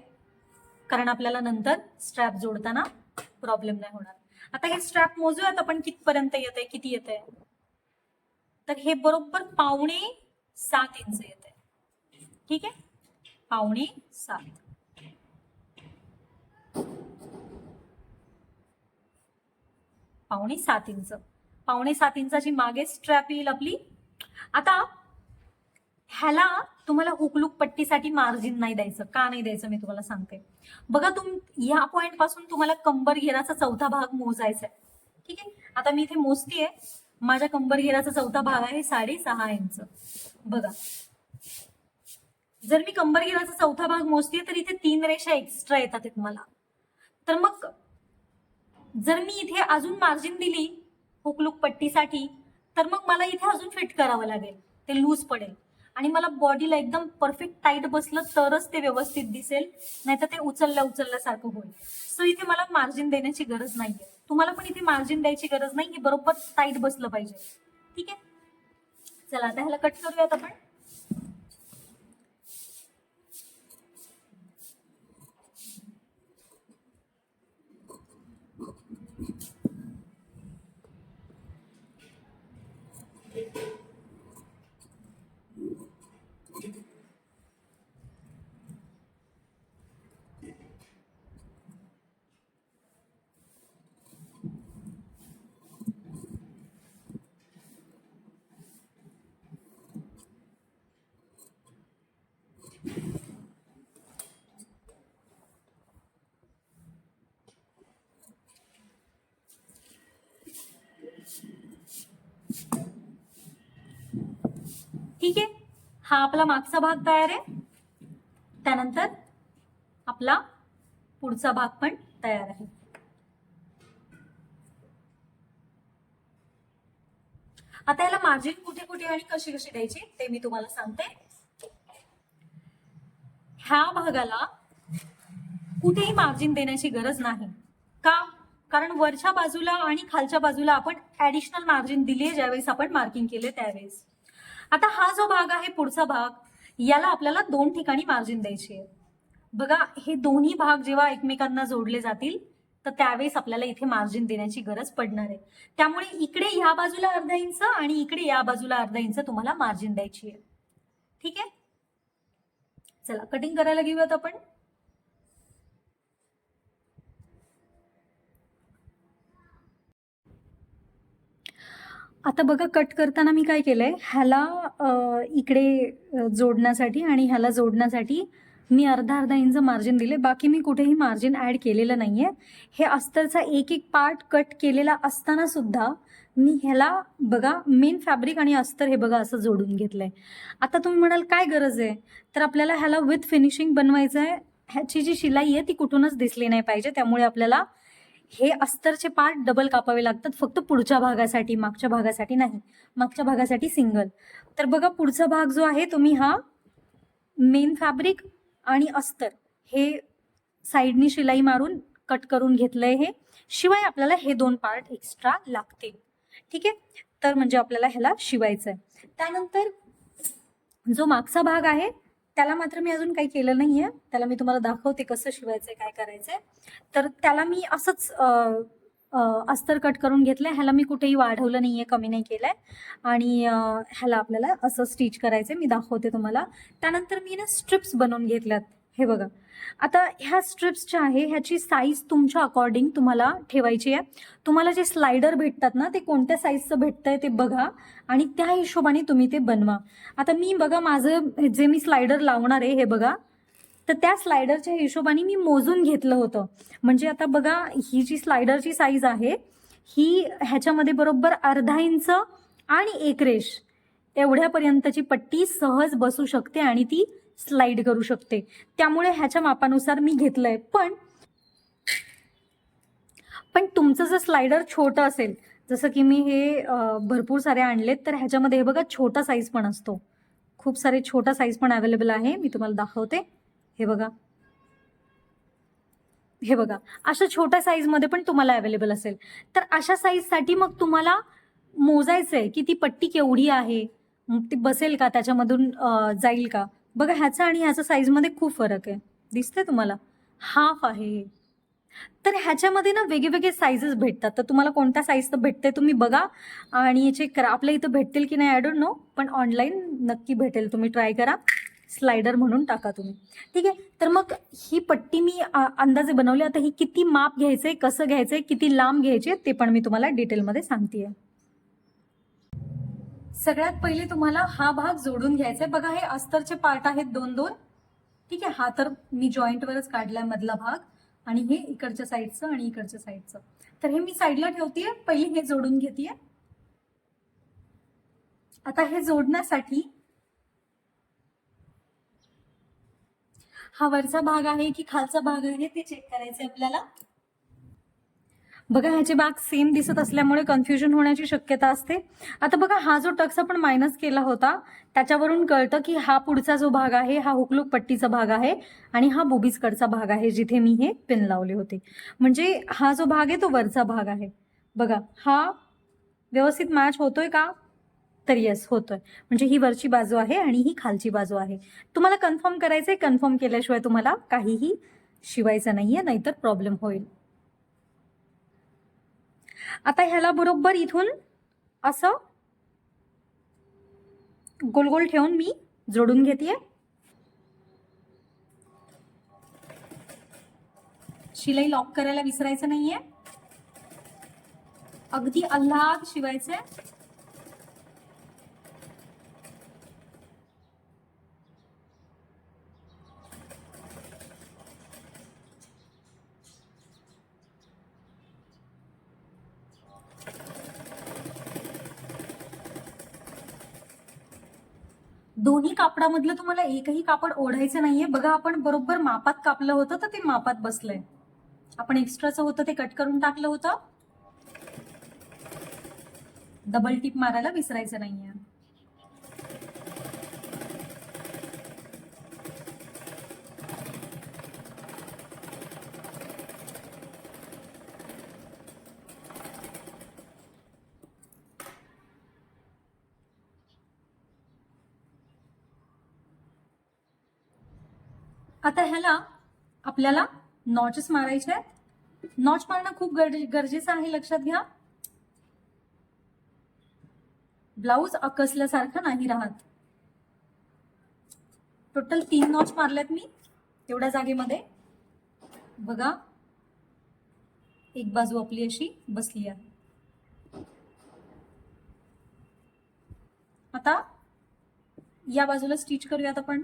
कारण आपल्याला नंतर स्ट्रॅप जोडताना प्रॉब्लेम नाही होणार. आता हे स्ट्रॅप मोजूयात आपण कितपर्यंत येते, किती येते. तर हे बरोबर 6.25 इंच येते, ठीक आहे, 6.25. 6.25 इंच, 6.25 इंचाची मागे स्ट्रॅप येईल आपली. आता ह्याला तुम्हाला हुकलूक पट्टीसाठी मार्जिन नाही द्यायचं. का नाही द्यायचं मी तुम्हाला सांगते. बघा ह्या पॉइंट पासून तुम्हाला कंबर घेराचा चौथा भाग मोजायचा आहे, ठीक आहे, आता मी इथे मोजतीये. माझ्या कंबर घेराचा चौथा भाग आहे 6.5 इंच. बघा, जर मी कंबर घेराचा चौथा भाग मोजतीये तर इथे 3 रेषा एक्स्ट्रा येतात मला. तर मग जर मी इथे अजून मार्जिन दिली हुकलूक पट्टीसाठी तर मग मला इथे अजून फिट करावं लागेल, ते लूज पडेल आणि मला बॉडीला एकदम परफेक्ट टाईट बसलं तरच ते व्यवस्थित दिसेल, नाहीतर ते उचलल्यासारखं होईल. सो इथे मला मार्जिन देण्याची गरज नाहीये. तुम्हाला पण इथे मार्जिन द्यायची गरज नाही, हे बरोबर टाईट बसलं पाहिजे. ठीक आहे, चला आता ह्याला कट करूयात आपण. ठीक आहे, हा आपला मागचा भाग तयार आहे. त्यानंतर आपला पुढचा भाग पण तयार आहे. आता याला मार्जिन कुठे कुठे आणि कशी कशी द्यायची ते मी तुम्हाला सांगते. ह्या भागाला कुठेही मार्जिन देण्याची गरज नाही. का? कारण वरच्या बाजूला आणि खालच्या बाजूला आपण ऍडिशनल मार्जिन दिले ज्यावेळेस आपण मार्किंग केले त्यावेळेस. आता हा जो भाग आहे पुढचा भाग, याला आपल्याला 2 ठिकाणी मार्जिन द्यायची आहे. बघा, हे दोन्ही भाग जेव्हा एकमेकांना जोडले जातील तर त्यावेळेस आपल्याला इथे मार्जिन देण्याची गरज पडणार आहे. त्यामुळे इकडे या बाजूला अर्धा इंच आणि इकडे या बाजूला अर्धा इंच तुम्हाला मार्जिन द्यायची आहे. ठीक आहे, चला कटिंग करायला घेऊयात आपण. आता बघा, कट करताना मी काय केलंय, ह्याला इकडे जोडण्यासाठी आणि ह्याला जोडण्यासाठी मी अर्धा इंच मार्जिन दिले. बाकी मी कुठेही मार्जिन ऍड केलेलं नाहीये. हे अस्तरचा एक एक पार्ट कट केलेला असताना सुद्धा मी ह्याला बघा मेन फॅब्रिक आणि अस्तर हे बघा असं जोडून घेतलंय. आता तुम्ही म्हणाल काय गरज आहे, तर आपल्याला ह्याला विथ फिनिशिंग बनवायचं आहे. ह्याची जी शिलाई आहे ती कुठूनच दिसली नाही पाहिजे, त्यामुळे आपल्याला हे अस्तरचे पार्ट डबल कापावे लागतात, फक्त पुढच्या भागासाठी, मागच्या भागासाठी नाही. मागच्या भागासाठी सिंगल. तर बघा, पुढचा भाग जो आहे तुम्ही हा मेन फॅब्रिक आणि अस्तर हे साईडनी शिलाई मारून कट करून घेतलंय हे. शिवाय आपल्याला हे 2 पार्ट एक्स्ट्रा लागतील. ठीक आहे, तर म्हणजे आपल्याला ह्याला शिवायचं आहे. त्यानंतर जो मागचा भाग आहे त्याला मात्र मी अजून काही केलं नाहीये. त्याला मी तुम्हाला दाखवते कसं शिवायचंय, काय करायचंय. तर त्याला मी असंच अस्तर कट करून घेतलंय. ह्याला मी कुठेही वाढवलं नाहीये, कमी नाही केलंय. आणि ह्याला आपल्याला असं स्टिच करायचंय, मी दाखवते तुम्हाला. त्यानंतर मी ना स्ट्रिप्स बनवून घेतल्यात, हे बघा. आता ह्या स्ट्रिप्सच्या आहे, ह्याची साईज तुमच्या अकॉर्डिंग तुम्हाला ठेवायची आहे. तुम्हाला जे स्लायडर भेटतात ना, ते कोणत्या साईजचं भेटतंय ते बघा आणि त्या हिशोबाने तुम्ही ते बनवा. आता मी बघा, माझं जे मी स्लायडर लावणार आहे हे बघा, तर त्या स्लायडरच्या हिशोबाने मी मोजून घेतलं होतं. म्हणजे आता बघा, ही जी स्लायडरची साईज आहे ही ह्याच्यामध्ये बरोबर अर्धा इंच आणि 1 रेष एवढ्यापर्यंतची पट्टी सहज बसू शकते आणि ती स्लाइड करू शकते. त्यामुळे ह्याच्या मापानुसार मी घेतलंय. पण तुमचं जर स्लायडर छोटं असेल, जसं की मी हे भरपूर सारे आणलेत, तर ह्याच्यामध्ये हे बघा छोटा साईज पण असतो. खूप सारे छोटा साईज पण अवेलेबल आहे, मी तुम्हाला दाखवते. हे बघा, हे बघा, अशा छोट्या साईजमध्ये पण तुम्हाला अवेलेबल असेल. तर अशा साईजसाठी मग तुम्हाला मोजायचंय की ती पट्टी केवढी आहे, ती बसेल का, त्याच्यामधून जाईल का. बघा, ह्याचा आणि ह्याचा साईजमध्ये खूप फरक आहे, दिसतंय तुम्हाला, हाफ आहे. तर ह्याच्यामध्ये ना वेगवेगळे साईजेस भेटतात. तर तुम्हाला कोणत्या साईजचं भेटते तुम्ही बघा आणि चेक करा. आपल्या इथं भेटतील की नाही आय डोंट नो, पण ऑनलाईन नक्की भेटेल, तुम्ही ट्राय करा. स्लायडर म्हणून टाका तुम्ही. ठीक आहे, तर मग ही पट्टी मी अंदाजे बनवली. आता ही किती माप घ्यायचंय, कसं घ्यायचंय, किती लांब घ्यायचे ते पण मी तुम्हाला डिटेलमध्ये सांगतेय. सगळ्यात पहिले तुम्हाला हा भाग जोडून घ्यायचा आहे. बघा, हे अस्तरचे पार्ट आहेत 2-2. ठीक आहे, हा तर मी जॉईंटवरच काढलाय मधला भाग. आणि हे इकडच्या साईडचं आणि इकडच्या साईडचं. तर हे मी साईडला ठेवतेय, पहिले हे जोडून घेतेय. आता हे जोडण्यासाठी हा वरचा भाग आहे की खालचा भाग आहे ते चेक करायचंय आपल्याला. बघा ह्याचे भाग सेम दिसत असल्यामुळे कन्फ्युजन होण्याची शक्यता असते. आता बघा हा जो टक्स आपण मायनस केला होता त्याच्यावरून कळतं की हा पुढचा जो भाग आहे हा हुकलूक पट्टीचा भाग आहे आणि हा बोबीजकडचा भाग आहे जिथे मी हे पिन लावले होते. म्हणजे हा जो भाग आहे तो वरचा भाग आहे. बघा हा व्यवस्थित मॅच होतोय का? तर येस होतोय. म्हणजे ही वरची बाजू आहे आणि ही खालची बाजू आहे. तुम्हाला कन्फर्म करायचंय, कन्फर्म केल्याशिवाय तुम्हाला काहीही शिवायचं नाहीये, नाहीतर प्रॉब्लेम होईल. आता ह्याला बरोबर इथून असं गोल गोल ठेवून मी जोडून घेतेय. शिलाई लॉक करायला विसरायचं नाहीये, अगदी अल्हाद शिवायचंय. दोन्ही कापडामधलं तुम्हाला एकही कापड ओढायचं नाहीये. बघा आपण बरोबर मापात कापलं होतं तर ते मापात बसलंय. आपण एक्स्ट्राचं होतं ते कट करून टाकलं होतं. डबल टिप मारायला विसरायचं नाहीये. आता ह्याला आपल्याला नॉचेस मारायचे आहेत. नॉच मारणं खूप गरजेचं आहे, लक्षात घ्या. ब्लाऊज आकसल्यासारखं नाही राहत. टोटल 3 नॉच मारल्यात मी तेवढ्या जागेमध्ये. बघा एक बाजू आपली अशी बसली आहे. आता या बाजूला स्टिच करूयात आपण.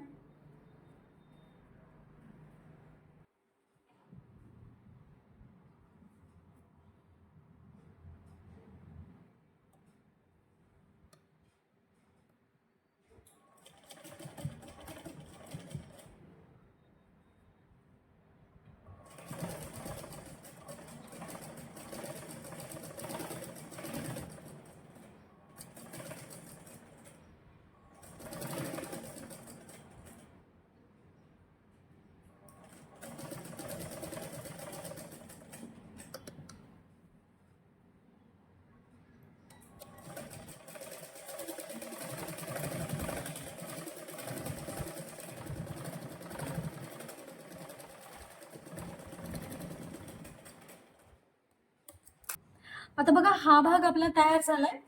आता बघा हा भाग आपला तयार झालाय.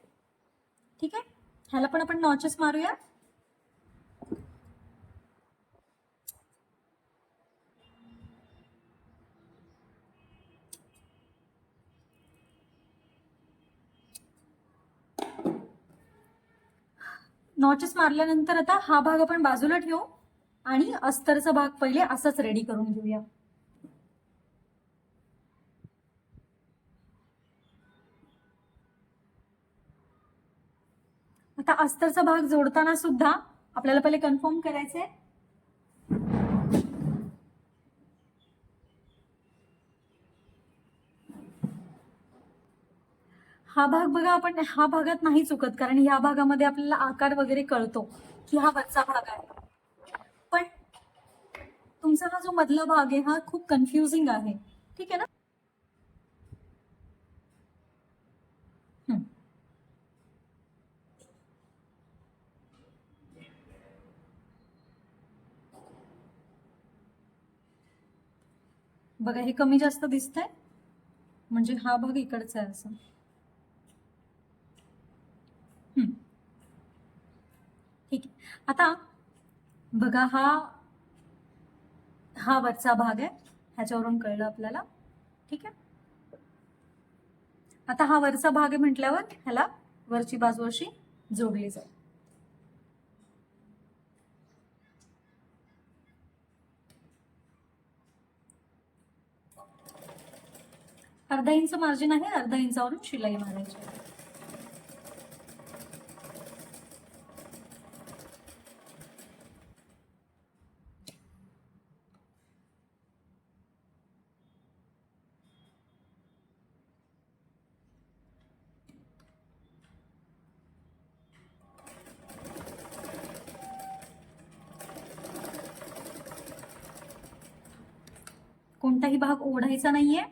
ठीक आहे, ह्याला पण आपण नॉचेस मारूया. नॉचेस मारल्यानंतर आता हा भाग आपण बाजूला ठेवू आणि अस्तरचा भाग पहिले असाच रेडी करून घेऊया. आता अस्तरचा भाग जोडताना सुद्धा आपल्याला पहिले कन्फर्म करायचंय. हा भाग बघा आपण ह्या भागात नाही चुकत, कारण ह्या भागामध्ये आपल्याला आकार वगैरे कळतो की हा वरचा भाग आहे. पण तुमचा हा जो मधला भाग आहे हा खूप कन्फ्युजिंग आहे. ठीक आहे ना. बघा हे कमी जास्त दिसतंय, म्हणजे हा भाग इकडचा आहे असं. ठीक आहे. आता बघा हा वरचा भाग आहे, ह्याच्यावरून कळलं आपल्याला. ठीक आहे. आता हा वरचा भाग आहे म्हटल्यावर ह्याला वरची बाजू अशी जोडली जाईल. अर्धा इंच मार्जिन आहे, अर्धा इंचावरून शिलाई मारायची. कोणताही भाग ओढायचा नाहीये.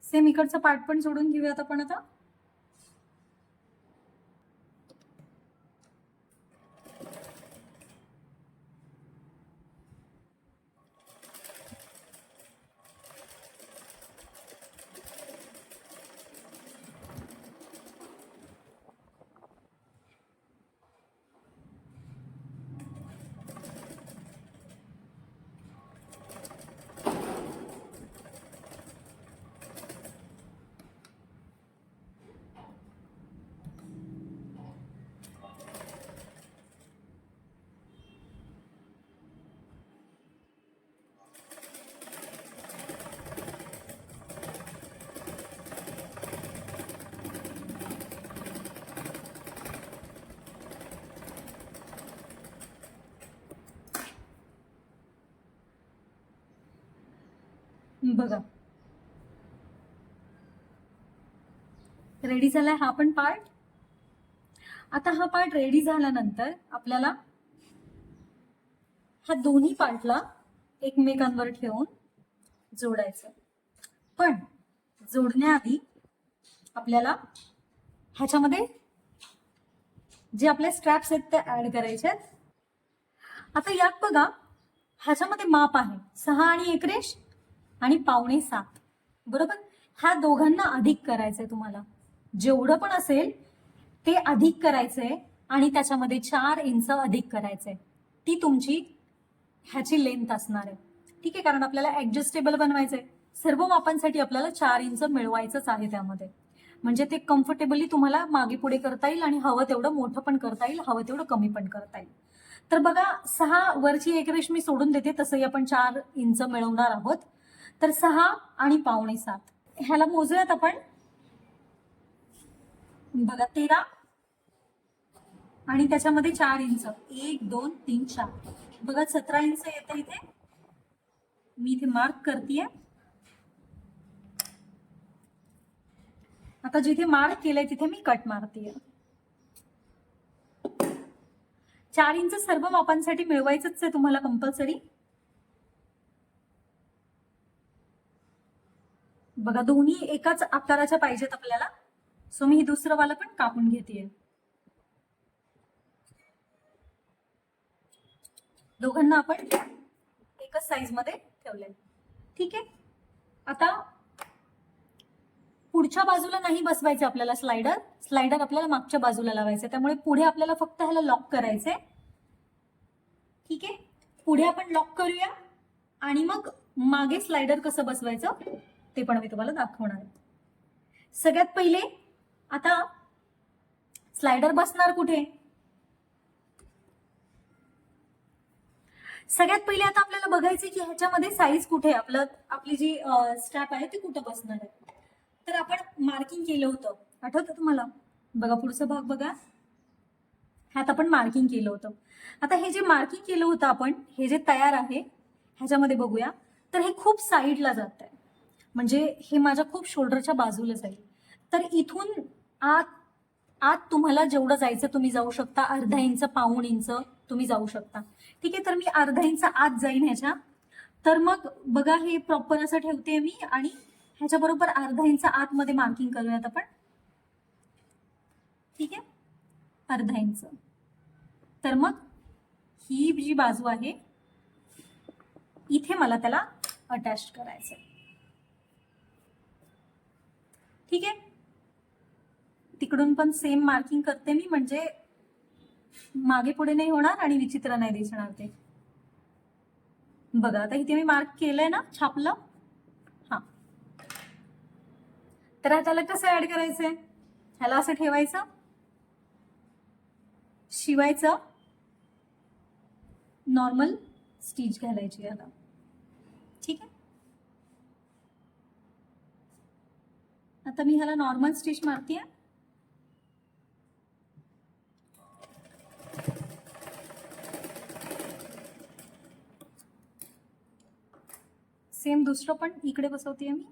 सेम इकडचा पार्ट पण जोडून घेऊयात आपण आता. बघा रेडी झालाय हा पण पार्ट. आता हा पार्ट रेडी झाल्यानंतर आपल्याला ह्या दोन्ही पार्टला एकमेकांवर ठेवून जोडायचं. पण जोडण्याआधी आपल्याला ह्याच्यामध्ये जे आपले स्ट्रॅप्स आहेत ते ऍड करायचे आहेत. आता यात बघा ह्याच्यामध्ये माप आहे 6 आणि 1 रेष आणि 5.25 बरोबर. ह्या दोघांना अधिक करायचंय तुम्हाला. जेवढं पण असेल ते अधिक करायचंय आणि त्याच्यामध्ये 4 इंच अधिक करायचंय. ती तुमची ह्याची लेंथ असणार आहे. ठीक आहे, कारण आपल्याला ऍडजस्टेबल बनवायचंय. सर्व मापांसाठी आपल्याला 4 इंच मिळवायचंच आहे त्यामध्ये. म्हणजे ते कम्फर्टेबली तुम्हाला मागे पुढे करता येईल आणि हवं तेवढं मोठं पण करता येईल, हवं तेवढं कमी पण करता येईल. तर बघा 6 वरची 1 रेष मी सोडून देते, तसंही आपण 4 इंच मिळवणार आहोत. तर 6 आणि 5.25 ह्याला मोजूयात आपण. बघा 13 आणि त्याच्यामध्ये 4 इंच 1 2 3 4 बघा 17 इंच येतं इथे. मी इथे मार्क करतेय. आता जिथे मार्क केलंय तिथे मी कट मारतेय. 4 इंच सर्व मापांसाठी मिळवायचंच आहे तुम्हाला कंपल्सरी. बघा दोन्ही एकाच आकाराच्या पाहिजेत आपल्याला. सो मी दुसरं वाला पण कापून घेतेय. दोघांना आपण एकच साईज मध्ये ठेवलंय. ठीक आहे, आता पुढच्या बाजूला नाही बसवायचं आपल्याला स्लायडर. स्लायडर आपल्याला मागच्या बाजूला लावायचं. त्यामुळे पुढे आपल्याला फक्त ह्याला लॉक करायचंय. ठीक आहे, पुढे आपण लॉक करूया आणि मग मागे स्लायडर कसं बसवायचं ते पण मी तुम्हाला दाखवणार आहे. सगळ्यात पहिले आता स्लायडर बसणार कुठे. सगळ्यात पहिले आता आपल्याला बघायचं की ह्याच्यामध्ये साईज कुठे आहे. आपली जी स्ट्रॅप आहे ती कुठं बसणार आहे. तर आपण मार्किंग केलं होतं, आठवतं तुम्हाला. बघा पुढचा भाग बघा, ह्यात आपण मार्किंग केलं होतं. आता हे जे मार्किंग केलं होतं आपण, हे जे तयार आहे ह्याच्यामध्ये बघूया. तर हे खूप साईडला जात आहे, म्हणजे हे माझ्या खूप शोल्डरच्या बाजूला जाईल. तर इथून आत तुम्हाला जेवढं जायचं तुम्ही जाऊ शकता. अर्धा इंच 1.25 इंच तुम्ही जाऊ शकता. ठीक आहे, तर मी अर्धा इंच आत जाईन ह्याच्या. तर मग बघा हे प्रॉपर असं ठेवते मी आणि ह्याच्या बरोबर अर्धा इंच आतमध्ये मार्किंग करूयात आपण. ठीक आहे, अर्धा इंच. तर मग ही जी बाजू आहे इथे मला त्याला अटॅच करायचंय. ठीक आहे, तिकडून पण सेम मार्किंग करते मी, म्हणजे मागे पुढे नाही होणार आणि विचित्र नाही दिसणार ते. बघा आता इथे मी मार्क केलंय ना, छापलं. हा, तर त्याला कसं ऍड करायचंय, ह्याला असं ठेवायचं, शिवायचं, नॉर्मल स्टिच घालायची याला. ठीक आहे, आता मी ह्याला नॉर्मल स्टिच मारतीये. सेम दुसरं पण इकडे बसवतेय मी.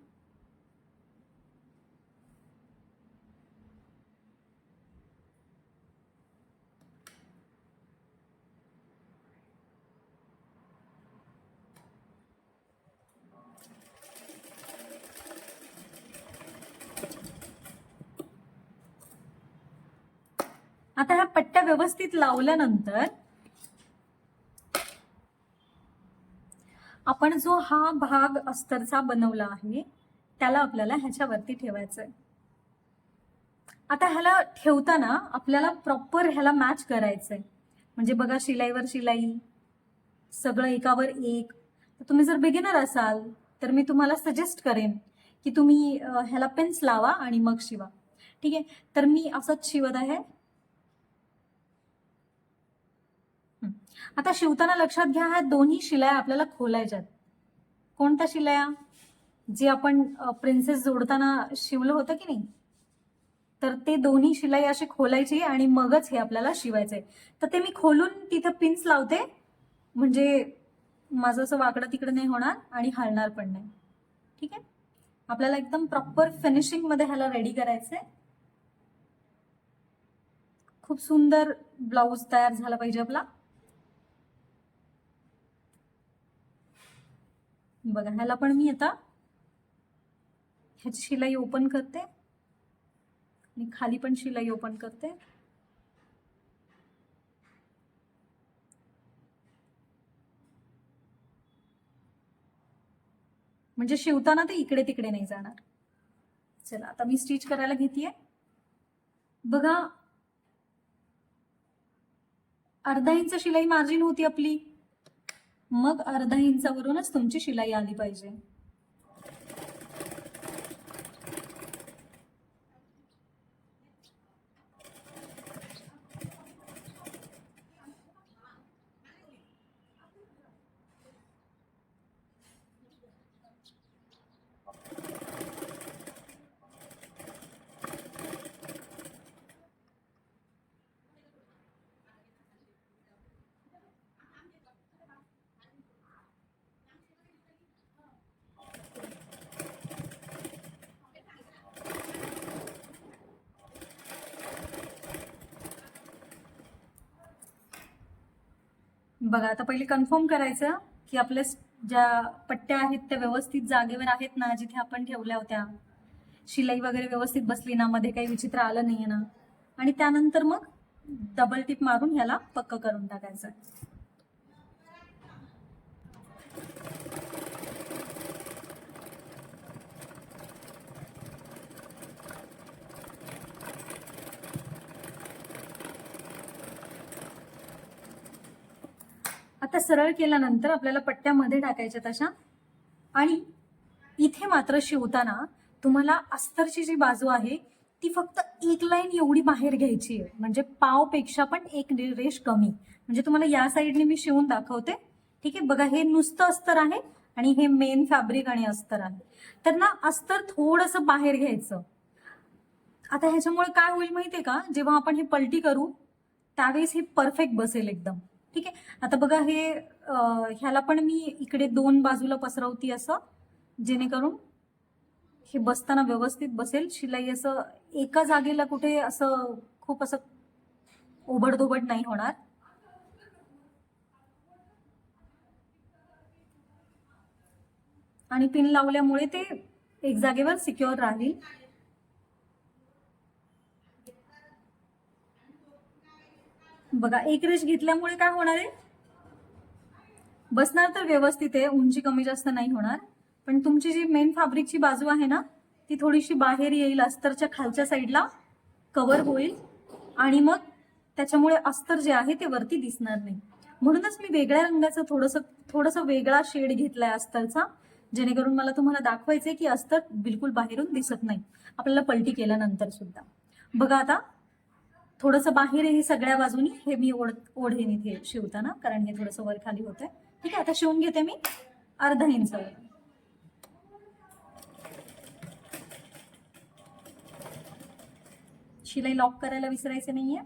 आता ह्या पट्ट्या व्यवस्थित लावल्यानंतर आपण जो हा भाग अस्तरचा बनवला आहे त्याला आपल्याला ह्याच्यावरती ठेवायचंय. आता ह्याला ठेवताना आपल्याला प्रॉपर ह्याला मॅच करायचंय. म्हणजे बघा, शिलाईवर शिलाई, सगळं एकावर एक. तुम्ही जर बिगिनर असाल तर मी तुम्हाला सजेस्ट करेन की तुम्ही ह्याला पेन्स लावा आणि मग शिवा. ठीक आहे, तर मी असंच शिवत आहे. आता शिवताना लक्षात घ्या, ह्या दोन्ही शिलाया आपल्याला खोलायच्यात. कोणत्या शिलाया? जे आपण प्रिन्सेस जोडताना शिवलं होतं की नाही, तर ते दोन्ही शिलाई अशी खोलायची आणि मगच हे आपल्याला शिवायचंय. तर ते मी खोलून तिथे पिन्स लावते, म्हणजे माझं असं वाकडं तिकडं नाही होणार आणि हलणार पण नाही. ठीक आहे, आपल्याला एकदम प्रॉपर फिनिशिंग मध्ये ह्याला रेडी करायचंय. खूप सुंदर ब्लाउज तयार झाला पाहिजे आपला. बघा, ह्याला पण मी आता ह्याची शिलाई ओपन करते आणि खाली पण शिलाई ओपन करते. म्हणजे शिवताना ते इकडे तिकडे नाही जाणार. चला आता मी स्टिच करायला घेतेय. बघा, अर्धा इंच शिलाई मार्जिन होती आपली, मग अर्धा इंचावरूनच तुमची शिलाई आली पाहिजे. बघा, आता पहिले कन्फर्म करायचं की आपल्या ज्या पट्ट्या आहेत त्या व्यवस्थित जागेवर आहेत ना, जिथे आपण ठेवल्या होत्या. शिलाई वगैरे व्यवस्थित बसली ना, मध्ये काही विचित्र आलं नाहीये ना. आणि त्यानंतर मग डबल टिप मारून ह्याला पक्क करून टाकायचं. आता सरळ केल्यानंतर आपल्याला पट्ट्या मध्ये टाकायच्या तशा. आणि इथे मात्र शिवताना तुम्हाला अस्तरची जी बाजू आहे ती फक्त एक लाईन एवढी बाहेर घ्यायची आहे, म्हणजे पावपेक्षा पण एक रेष कमी. म्हणजे तुम्हाला या साईडने मी शिवून दाखवते. ठीक आहे, बघा, हे नुसतं अस्तर आहे आणि हे मेन फॅब्रिक आणि अस्तर आहे. तर ना, अस्तर थोडंसं बाहेर घ्यायचं. आता ह्याच्यामुळे काय होईल माहितीये का, जेव्हा आपण हे पलटी करू त्यावेळेस हे परफेक्ट बसेल एकदम. ठीक आहे, आता बघा, हे ह्याला पण मी इकडे दोन बाजूला पसरवती असं, जेणेकरून हे बसताना व्यवस्थित बसेल. शिलाई असं एका जागेला कुठे असं खूप असं ओबडधोबड नाही होणार. आणि पिन लावल्यामुळे ते एक जागेवर सिक्युअर राहील. बघा, एक रेष घेतल्यामुळे काय होणार आहे, बसणार तर व्यवस्थित आहे, उंची कमी जास्त नाही होणार. पण तुमची जी मेन फॅब्रिकची बाजू आहे ना, ती थोडीशी बाहेर येईल, अस्तरच्या खालच्या साईडला कव्हर होईल आणि मग त्याच्यामुळे अस्तर जे आहे ते वरती दिसणार नाही. म्हणूनच मी वेगळ्या रंगाचं थोडंसं वेगळा शेड घेतलाय अस्तरचा, जेणेकरून मला तुम्हाला दाखवायचंय की अस्तर बिलकुल बाहेरून दिसत नाही आपल्याला पलटी केल्यानंतर सुद्धा. बघा आता थोडंसं बाहेर हे सगळ्या बाजूनी हे मी ओढेन इथे शिवताना, कारण हे थोडंसं वर खाली होतंय. ठीक आहे, आता शिवून घेते मी अर्धा इंच. शिलाई लॉक करायला विसरायचे नाहीये.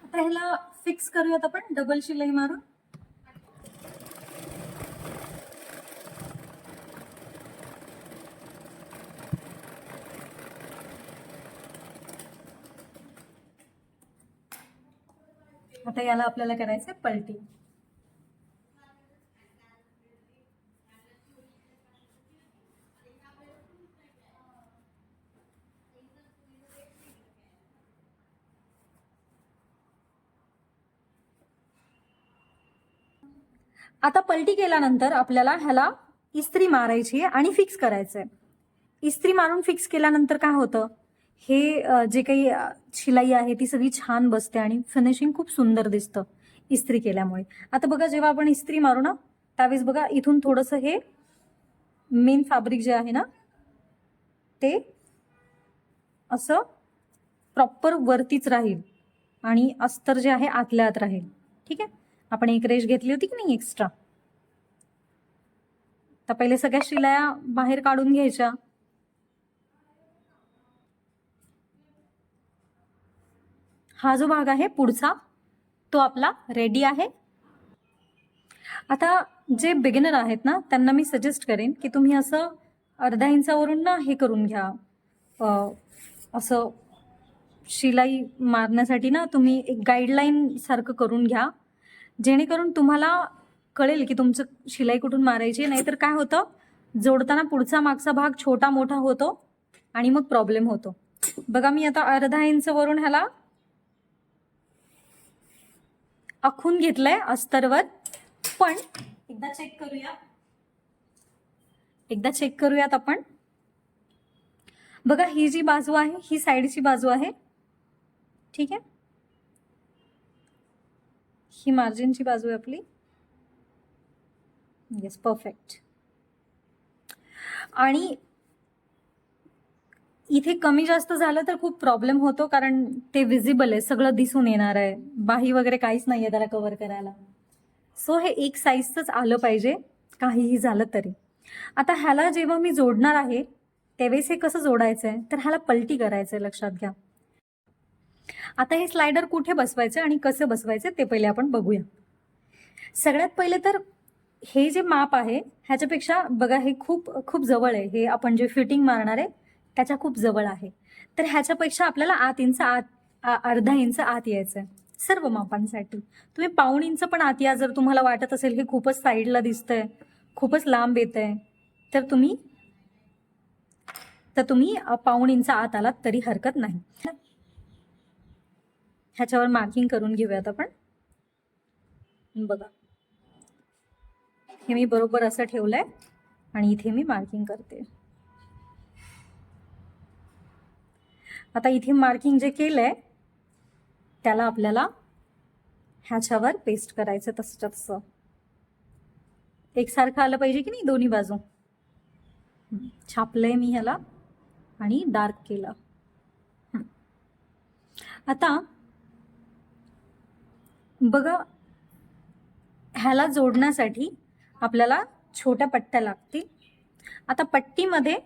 आता ह्याला फिक्स करूयात आपण डबल शिलाई मारून. आता याला आपल्याला करायचंय पलटी. आता पलटी केल्यानंतर आपल्याला ह्याला इस्त्री मारायची आणि फिक्स करायचंय. इस्त्री मारून फिक्स केल्यानंतर काय होतं, हे जे काही शिलाई आहे ती सगळी छान बसते आणि फिनिशिंग खूप सुंदर दिसतं इस्त्री केल्यामुळे. आता बघा जेव्हा आपण इस्त्री मारू ना त्यावेळेस बघा इथून थोडंसं हे मेन फॅब्रिक जे आहे ना ते असं प्रॉपर वरतीच राहील आणि अस्तर जे आहे आतल्या आत राहील. ठीक आहे, आपण एक रेष घेतली होती की नाही एक्स्ट्रा. तर पहिले सगळ्या शिलाया बाहेर काढून घ्यायच्या. हा जो भाग आहे पुढचा तो आपला रेडी आहे. आता जे बिगिनर आहेत ना त्यांना मी सजेस्ट करेन की तुम्ही असं अर्धा इंचावरून ना हे करून घ्या, असं शिलाई मारण्यासाठी ना तुम्ही एक गाईडलाईन सारखं करून घ्या, जेणेकरून तुम्हाला कळेल की तुमचं शिलाई कुठून मारायची. नाहीतर काय होतं, जोडताना पुढचा मागचा भाग छोटा मोठा होतो आणि मग प्रॉब्लेम होतो. बघा मी आता अर्धा इंच वरून ह्याला आखून घेतलंय अस्तरवर. पण एकदा चेक करूयात आपण. बघा ही जी बाजू आहे ही साईडची बाजू आहे. ठीक आहे, ही मार्जिनची बाजू आहे आपली. Yes, perfect. आणि इथे कमी जास्त झालं तर खूप प्रॉब्लेम होतो, कारण ते विजिबल आहे, सगळं दिसून येणार आहे. बाही वगैरे काहीच नाहीये त्याला कव्हर करायला. सो हे एक साईजच आलं पाहिजे काहीही झालं तरी. आता ह्याला जेव्हा मी जोडणार आहे त्यावेळेस हे कसं जोडायचंय, तर ह्याला पलटी करायचंय, लक्षात घ्या. आता हे स्लायडर कुठे बसवायचं आणि कसं बसवायचं ते पहिले आपण बघूया. सगळ्यात पहिले तर हे जे माप आहे ह्याच्यापेक्षा बघा हे खूप खूप जवळ आहे. हे आपण जे फिटिंग मारणार आहे त्याच्या खूप जवळ आहे. तर ह्याच्यापेक्षा आपल्याला अर्धा इंच आत यायचंय सर्व मापांसाठी. तुम्ही पाऊण इंच पण आत या, जर तुम्हाला वाटत असेल हे खूपच साईडला दिसतंय, खूपच लांब येतंय, तर तुम्ही पाऊण इंच आत आलात तरी हरकत नाही. ह्याच्यावर मार्किंग करून घेऊयात आपण. बघा हे मी बरोबर असं ठेवलंय आणि इथे मी मार्किंग करते. आता इथे मार्किंग जे केलंय त्याला आपल्याला ह्याच्यावर पेस्ट करायचं तसं एकसारखं आलं पाहिजे की नाही दोन्ही बाजू. छापलंय मी ह्याला आणि डार्क केलं. आता बघा ह्याला जोडण्यासाठी आपल्याला छोट्या पट्ट्या लागतील. आता पट्टीमध्ये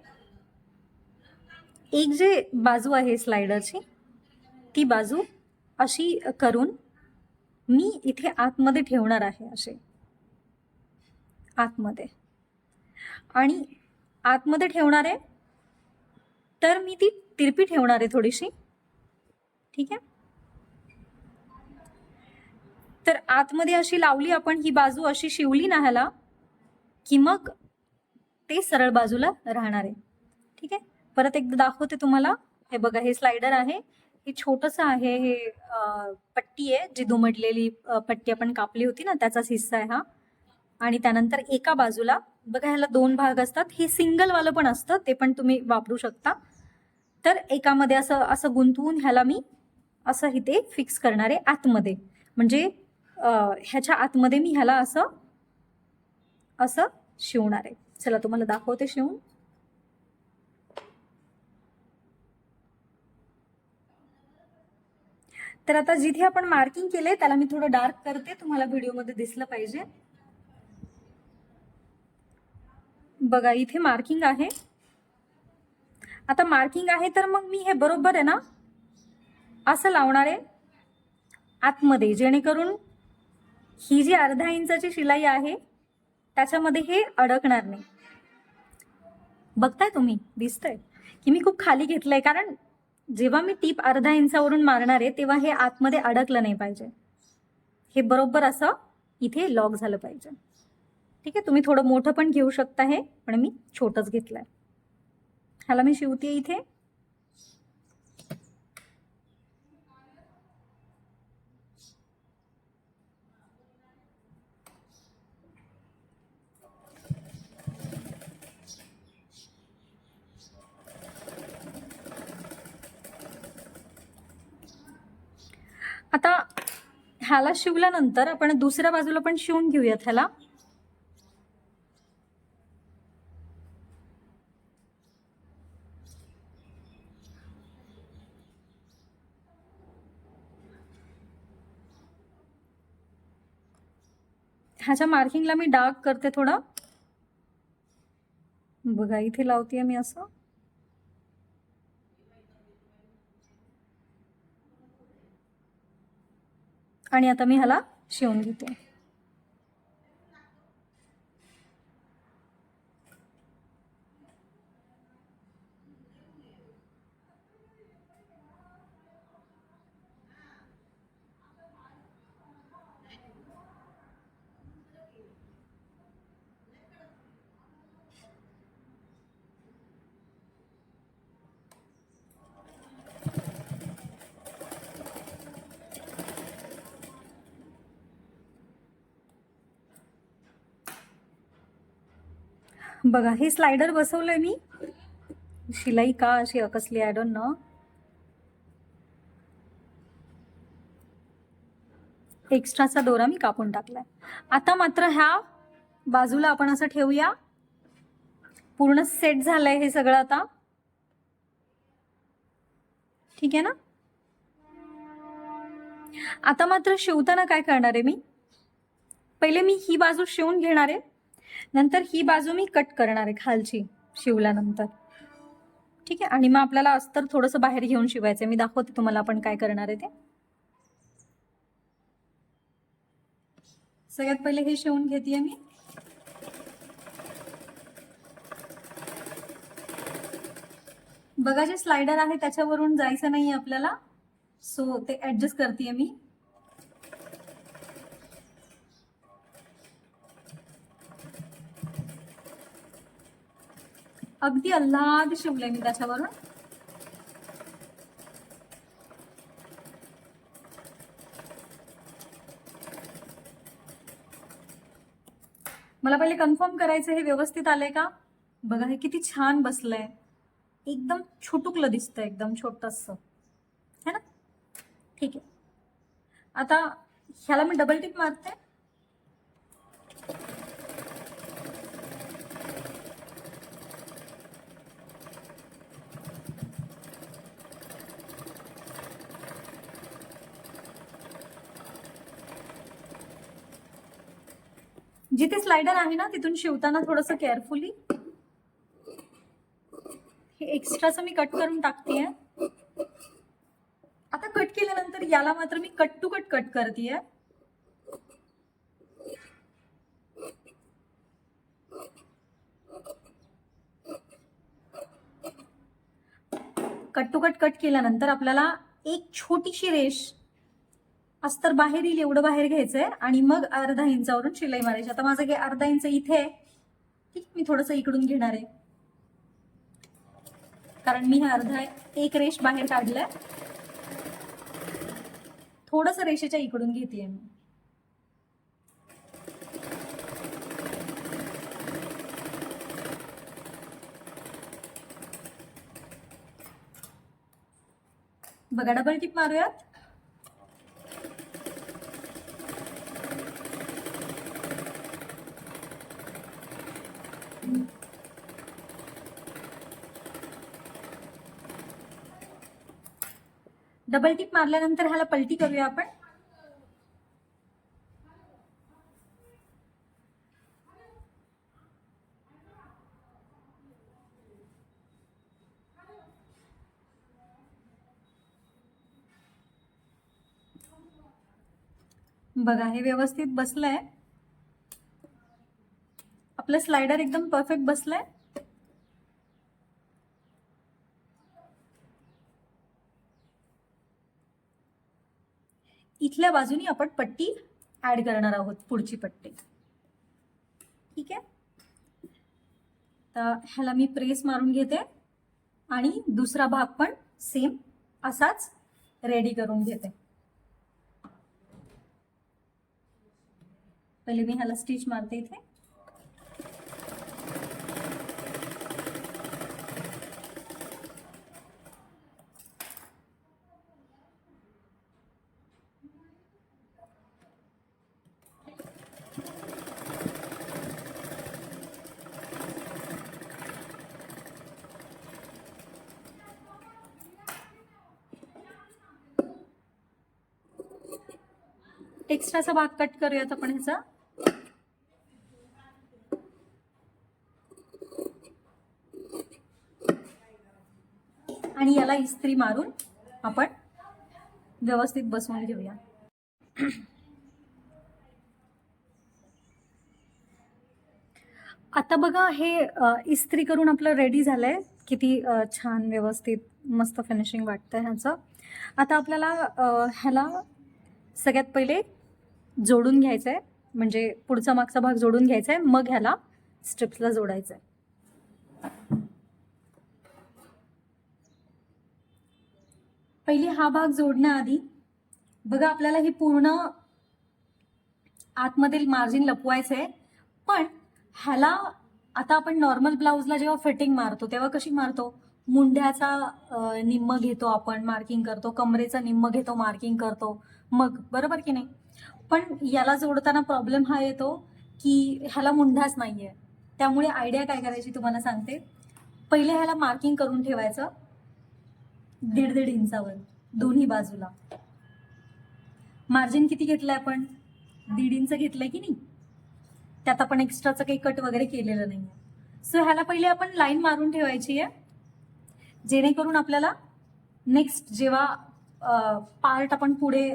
एक जे बाजू आहे स्लायडरची ती बाजू अशी करून मी इथे आतमध्ये ठेवणार आहे, असे आतमध्ये. आणि आतमध्ये ठेवणार आहे तर मी ती तिरपी ठेवणार आहे थोडीशी. ठीक आहे. तर आतमध्ये अशी लावली आपण, ही बाजू अशी शिवली ना ह्याला, की मग ते सरळ बाजूला राहणार आहे. ठीक आहे. परत एकदा दाखवते तुम्हाला. हे बघा, हे स्लायडर आहे, हे छोटस आहे, हे पट्टी आहे जी दुमडलेली पट्टी आपण कापली होती ना, त्याचाच हिस्सा आहे हा. आणि त्यानंतर एका बाजूला बघा, ह्याला 2 भाग असतात, हे सिंगल वालं पण असतं, ते पण तुम्ही वापरू शकता. तर एकामध्ये असं असं गुंतवून ह्याला मी असं इथे फिक्स करणार आहे आतमध्ये, म्हणजे ह्याच्या आतमध्ये मी ह्याला असं असं शिवणार आहे. चला तुम्हाला दाखवते शिवून. तर आता जिथे आपण मार्किंग केले त्याला मी थोडं डार्क करते, तुम्हाला व्हिडिओमध्ये दिसलं पाहिजे. बघा, इथे मार्किंग आहे. आता मार्किंग आहे तर मग मी हे बरोबर आहे ना असं लावणार आहे आतमध्ये, जेणेकरून ही जी अर्धा इंचाची शिलाई आहे त्याच्यामध्ये हे अडकणार नाही. बघताय तुम्ही, दिसतंय की मी खूप खाली घेतलंय, कारण जेव्हा मी टीप अर्धा इंचावरून मारणार आहे तेव्हा हे आतमध्ये अडकलं नाही पाहिजे, हे बरोबर असं इथे लॉक झालं पाहिजे. ठीक आहे. तुम्ही थोडं मोठं पण घेऊ शकता हे, पण मी छोटंच घेतलंय. ह्याला मी शिवते इथे. आता ह्याला शिवल्यानंतर आपण दुसऱ्या बाजूला पण शिवून घेऊयात ह्याला. ह्याच्या मार्किंगला मी डार्क करते थोडं. बघा, इथे लावते मी असं. आणि आता मी ह्याला शिवून घेते. बघा, हे स्लायडर बसवलंय मी. शिलाई का अशी अकसली, आय डोंट नो. एक्स्ट्राचा दोरा मी कापून टाकलाय. आता मात्र ह्या बाजूला आपण असं ठेवूया. पूर्ण सेट झालंय हे सगळं आता. ठीक आहे ना. आता मात्र शिवताना काय करणार आहे मी, पहिले मी ही बाजू शिवून घेणार आहे, नंतर ही बाजू मी कट करणार आहे खालची शिवल्यानंतर. ठीक आहे. आणि मग आपल्याला अस्तर थोडंसं बाहेर घेऊन शिवायचंय. मी दाखवते तुम्हाला आपण काय करणार आहे ते. सगळ्यात पहिले हे शिवून घेते मी. बघा, जे स्लायडर आहे त्याच्यावरून जायचं नाही आपल्याला, सो ते ऍडजस्ट करते मी. अगदी अल्लाद शिवलंय मी त्याच्यावरून. मला पहिले कन्फर्म करायचं हे व्यवस्थित आलंय का. बघा, हे किती छान बसलंय, एकदम छोटुकलं दिसतं, एकदम छोटस है ना. ठीक आहे. आता ह्याला मी डबल टिप मारते. जिथे स्लायडर आहे ना तिथून शिवताना थोडस केअरफुली. हे एक्स्ट्राचं मी कट करून टाकतेय. आता कट केल्यानंतर याला मात्र मी कट टू कट करतेय. कट टू कट केल्यानंतर आपल्याला एक छोटीशी रेष अस्तर बाहेर येईल एवढं बाहेर घ्यायचंय आणि मग अर्धा इंचावरून शिलाई मारायची. आता माझं हे अर्धा इंच इथे आहे, ठीक, मी थोडस इकडून घेणार आहे कारण मी हा अर्धा एक रेष बाहेर काढलाय, थोडस रेषेच्या इकडून घेते मी. बघा डबल टिप मारूयात. डबल टिप मारल्यानंतर ह्याला पलटी करूया आपण. बघा हे व्यवस्थित बसलंय, आपलं स्लायडर एकदम परफेक्ट बसलंय. इथल्या बाजूनी आपण पट्टी ऍड करणार आहोत, पुढची पट्टी. ठीक आहे, तर ह्याला मी प्रेस मारून घेते आणि दुसरा भाग पण सेम असाच रेडी करून घेते. पहिले मी ह्याला स्टिच मारते इथे. एक्स्ट्राचा भाग कट करूयात आपण ह्याचा. आणि याला इस्त्री मारून आपण व्यवस्थित बसवून घेऊया. आता बघा हे इस्त्री करून आपलं रेडी झालंय. किती छान व्यवस्थित मस्त फिनिशिंग वाटतंय ह्याचं. आता आपल्याला ह्याला सगळ्यात पहिले जोडून घ्यायचंय, म्हणजे पुढचा मागचा भाग जोडून घ्यायचाय, मग ह्याला स्ट्रिप्सला जोडायचंय. पहिले हा भाग जोडण्याआधी बघा आपल्याला हे पूर्ण आतमधील मार्जिन लपवायचंय. पण ह्याला आता आपण नॉर्मल ब्लाउजला जेव्हा फिटिंग मारतो तेव्हा कशी मारतो, मुंढ्याचा निम्म घेतो आपण मार्किंग करतो, कमरेचा निम्म घेतो मार्किंग करतो, मग बरोबर की नाही. पण याला जोडताना प्रॉब्लेम हा येतो की ह्याला मुंढाच नाहीये. त्यामुळे आयडिया काय करायची तुम्हाला सांगते. पहिले ह्याला मार्किंग करून ठेवायचं 1.5 इंचावर दोन्ही बाजूला. मार्जिन किती घेतलंय आपण, 1.5 इंच घेतलंय की नाही. त्यात आपण एक्स्ट्राचं काही कट वगैरे केलेलं नाही. सो ह्याला पहिले आपण लाईन मारून ठेवायची आहे, जेणेकरून आपल्याला नेक्स्ट जेव्हा पार्ट आपण पुढे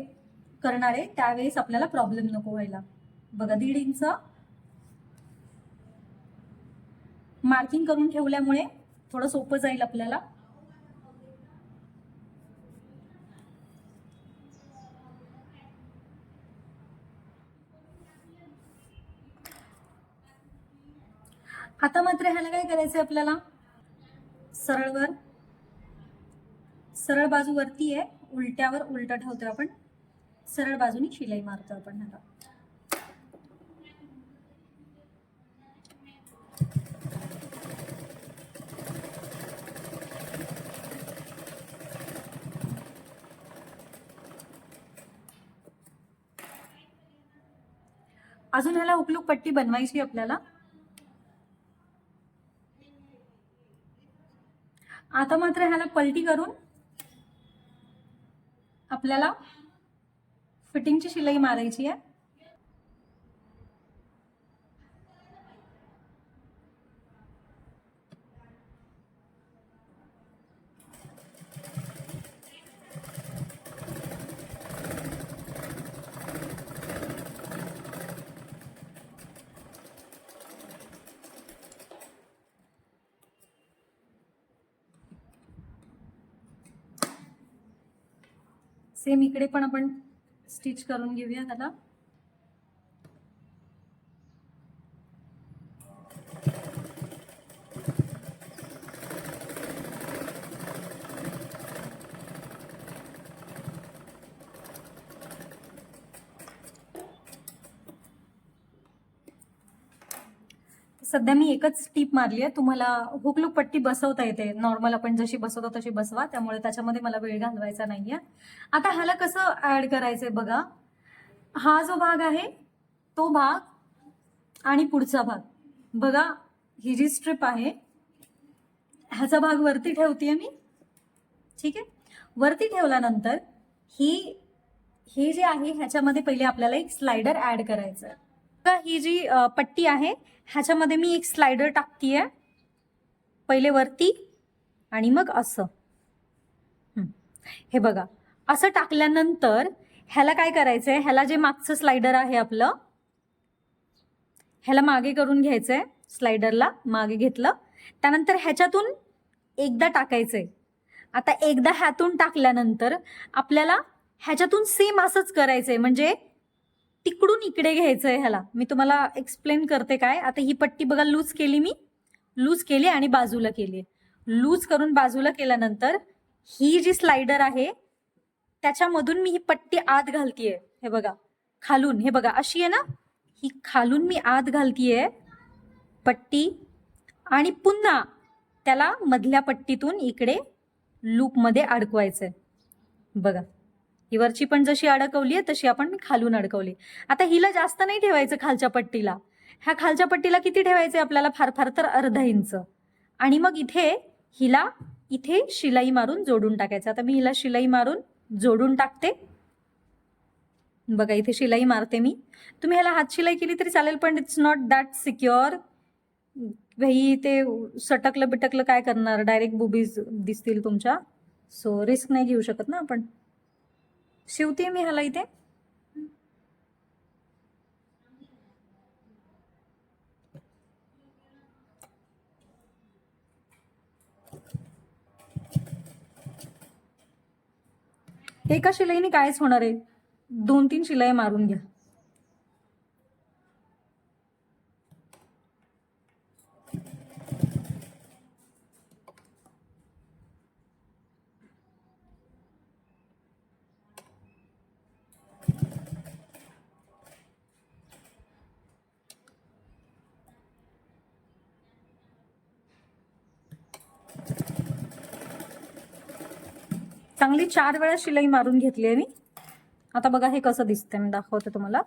करणार आहे त्यावेळेस आपल्याला प्रॉब्लेम नको व्हायला. बघा 1.5 इंच मार्किंग करून ठेवल्यामुळे थोडं सोपं जाईल आपल्याला. आता मात्र ह्याला काय करायचंय आपल्याला, सरळ बाजू वरती आहे, उलट्यावर उलट ठेवतोय आपण, सरळ बाजूनी शिलाई मारतो आपण ह्याला. अजून ह्याला उकलूक पट्टी बनवायची आपल्याला. आता मात्र ह्याला पलटी करून आपल्याला फिटिंगची शिलाई मारायची आहे. सेम इकडे पण आपण स्टिच करून घेऊया त्याला. सध्या मी एकच टीप मारली आहे. तुम्हाला हुकलूक पट्टी बसवता येते, नॉर्मल आपण जशी बसवतो तशी बसवा, त्यामुळे त्याच्यामध्ये मला वेळ घालवायचा नाहीये. आता ह्याला कसं ऍड करायचंय बघा. हा जो भाग आहे तो भाग आणि पुढचा भाग बघा, ही जी स्ट्रिप आहे ह्याचा भाग वरती ठेवतेय मी. ठीक आहे, वरती ठेवल्यानंतर ही जी आहे ह्याच्यामध्ये पहिले आपल्याला एक स्लाइडर ऍड करायचं आहे. ही जी पट्टी आहे ह्याच्यामध्ये मी एक स्लाइडर टाकतीये, पहिले वरती आणि मग असं. हे बघा, असं टाकल्यानंतर ह्याला काय करायचंय, ह्याला जे मागचं स्लाइडर आहे आपलं, ह्याला मागे करून घ्यायचंय. स्लाइडरला मागे घेतलं, त्यानंतर ह्याच्यातून एकदा टाकायचंय. आता एकदा ह्यातून टाकल्यानंतर आपल्याला ह्याच्यातून सेम असंच करायचंय, म्हणजे तिकडून इकडे घ्यायचंय ह्याला. मी तुम्हाला एक्सप्लेन करते काय. आता ही पट्टी बघा लूज केली, मी लूज केली आणि बाजूला केली. लूज करून बाजूला केल्यानंतर ही जी स्लाइडर आहे त्याच्यामधून मी ही पट्टी आत घालतीये. हे बघा खालून, हे बघा अशी आहे ना, ही खालून मी आत घालतीये पट्टी आणि पुन्हा त्याला मधल्या पट्टीतून इकडे लूप मध्ये अडकवायचंय. बघा ही वरची पण जशी अडकवली आहे तशी आपण खालून अडकवली. आता हिला जास्त नाही ठेवायचं खालच्या पट्टीला. ह्या खालच्या पट्टीला किती ठेवायचे आपल्याला, फार फार तर अर्धा इंच. आणि मग हिला इथे शिलाई मारून जोडून टाकायचं. आता मी हिला शिलाई मारून जोडून टाकते. बघा इथे शिलाई मारते मी. तुम्ही ह्याला हात शिलाई केली तरी चालेल, पण इट्स नॉट दॅट सिक्युअर. भाई ते सटकलं बिटकलं काय करणार, डायरेक्ट बुबीज दिसतील तुमच्या. सो रिस्क नाही घेऊ शकत ना आपण. शिवते मी ह्याला इथे. एका शिलाईने कायच होणार आहे, 2-3 शिलाई मारून घ्या. चांगली 4 वेळा शिलाई मारून घेतली आहे मी. आता बघा हे कसं दिसतंय, मी दाखवते तुम्हाला.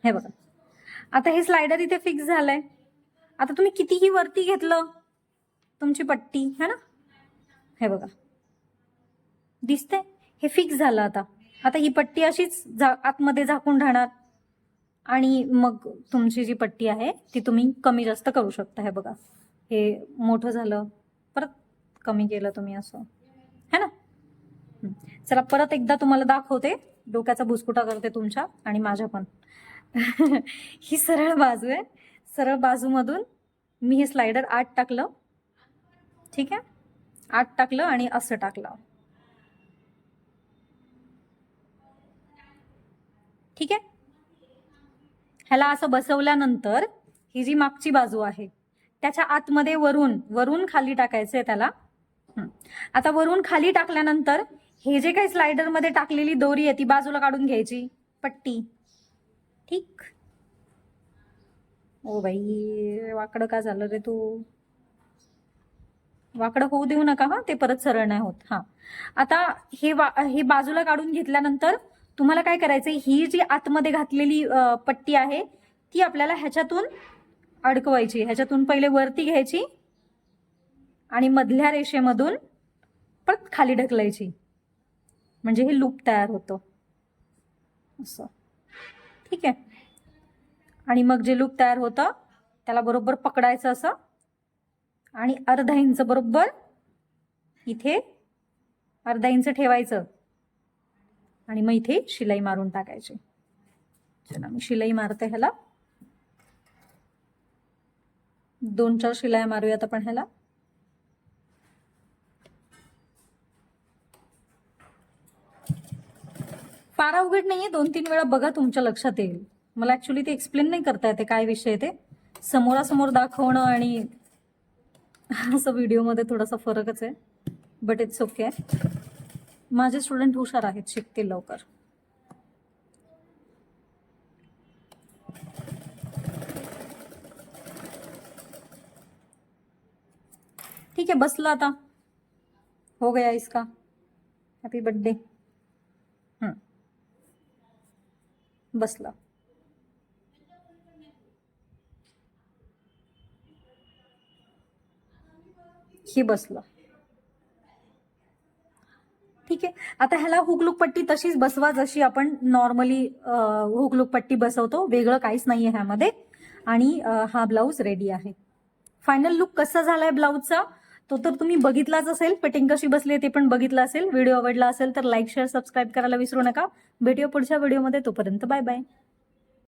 हे बघा, आता हे स्लाइडर इथे फिक्स झालंय. आता तुम्ही कितीही वरती घेतलं तुमची पट्टी है ना, हे बघा दिसतंय, हे फिक्स झालं. आता ही पट्टी अशीच आतमध्ये झाकून राहणार आणि मग तुमची जी पट्टी आहे ती तुम्ही कमी जास्त करू शकता. हे बघा हे मोठं झालं, परत कमी केलं तुम्ही, असं है ना. चला परत एकदा तुम्हाला दाखवते. डोक्याचा भुसकुटा करते तुमच्या आणि माझ्या पण. ही सरळ बाजू आहे, सरळ बाजूमधून मी हे स्लाइडर आत टाकलं. ठीक आहे, आत टाकलं आणि असं टाकलं. ठीक आहे, ह्याला असं बसवल्यानंतर ही जी मागची बाजू आहे त्याच्या आतमध्ये वरून खाली टाकायचंय त्याला. आता वरून खाली टाकल्यानंतर हे जे काही स्लाइडर मध्ये टाकलेली दोरी आहे ती बाजूला काढून घ्यायची, पट्टी. ठीक. ओ बाई वाकडं का झालं रे तू, वाकडं होऊ देऊ नका हा, ते परत सरळ नाही होत. हा आता हे बाजूला काढून घेतल्यानंतर तुम्हाला काय करायचंय, ही जी आतमध्ये घातलेली पट्टी आहे ती आपल्याला ह्याच्यातून अडकवायची. ह्याच्यातून पहिले वरती घ्यायची आणि मधल्या रेषेमधून परत खाली ढकलायची, म्हणजे हे लूप तयार होतं असं. ठीक आहे, आणि मग जे लूप तयार होतं त्याला बरोबर पकडायचं असं आणि अर्धा इंच बरोबर इथे अर्धा इंच ठेवायचं आणि मग इथे शिलाई मारून टाकायची. चला मी शिलाई मारते ह्याला. 2-4 शिलाई मारूयात आपण ह्याला. फार अवघड नाहीये, 2-3 वेळा बघा तुमच्या लक्षात येईल. मला ऍक्च्युली ते एक्सप्लेन नाही करता येते काय विषय ते, समोरासमोर दाखवणं आणि असं व्हिडिओमध्ये थोडासा फरकच आहे, बट इट्स ओके. माझे स्टुडंट हुशार आहेत, शिकतील लवकर. ठीक आहे, बसलं आता, हो गया इसका. Happy birthday. बसला. हे बसलं. ठीक आहे, आता ह्याला हुकलूक पट्टी तशीच बसवा जशी आपण नॉर्मली हुकलूक पट्टी बसवतो, वेगळं काहीच नाहीये ह्यामध्ये. आणि हा ब्लाऊज रेडी आहे. फायनल लुक कसा झालाय ब्लाऊजचा तो तर तुम्ही बघितलाच असेल, फिटिंग कशी बसली ते पण बघितलं असेल. व्हिडिओ आवडला असेल तर लाईक शेअर सबस्क्राईब करायला विसरू नका. भेटूया पुढच्या व्हिडिओमध्ये, तोपर्यंत बाय बाय.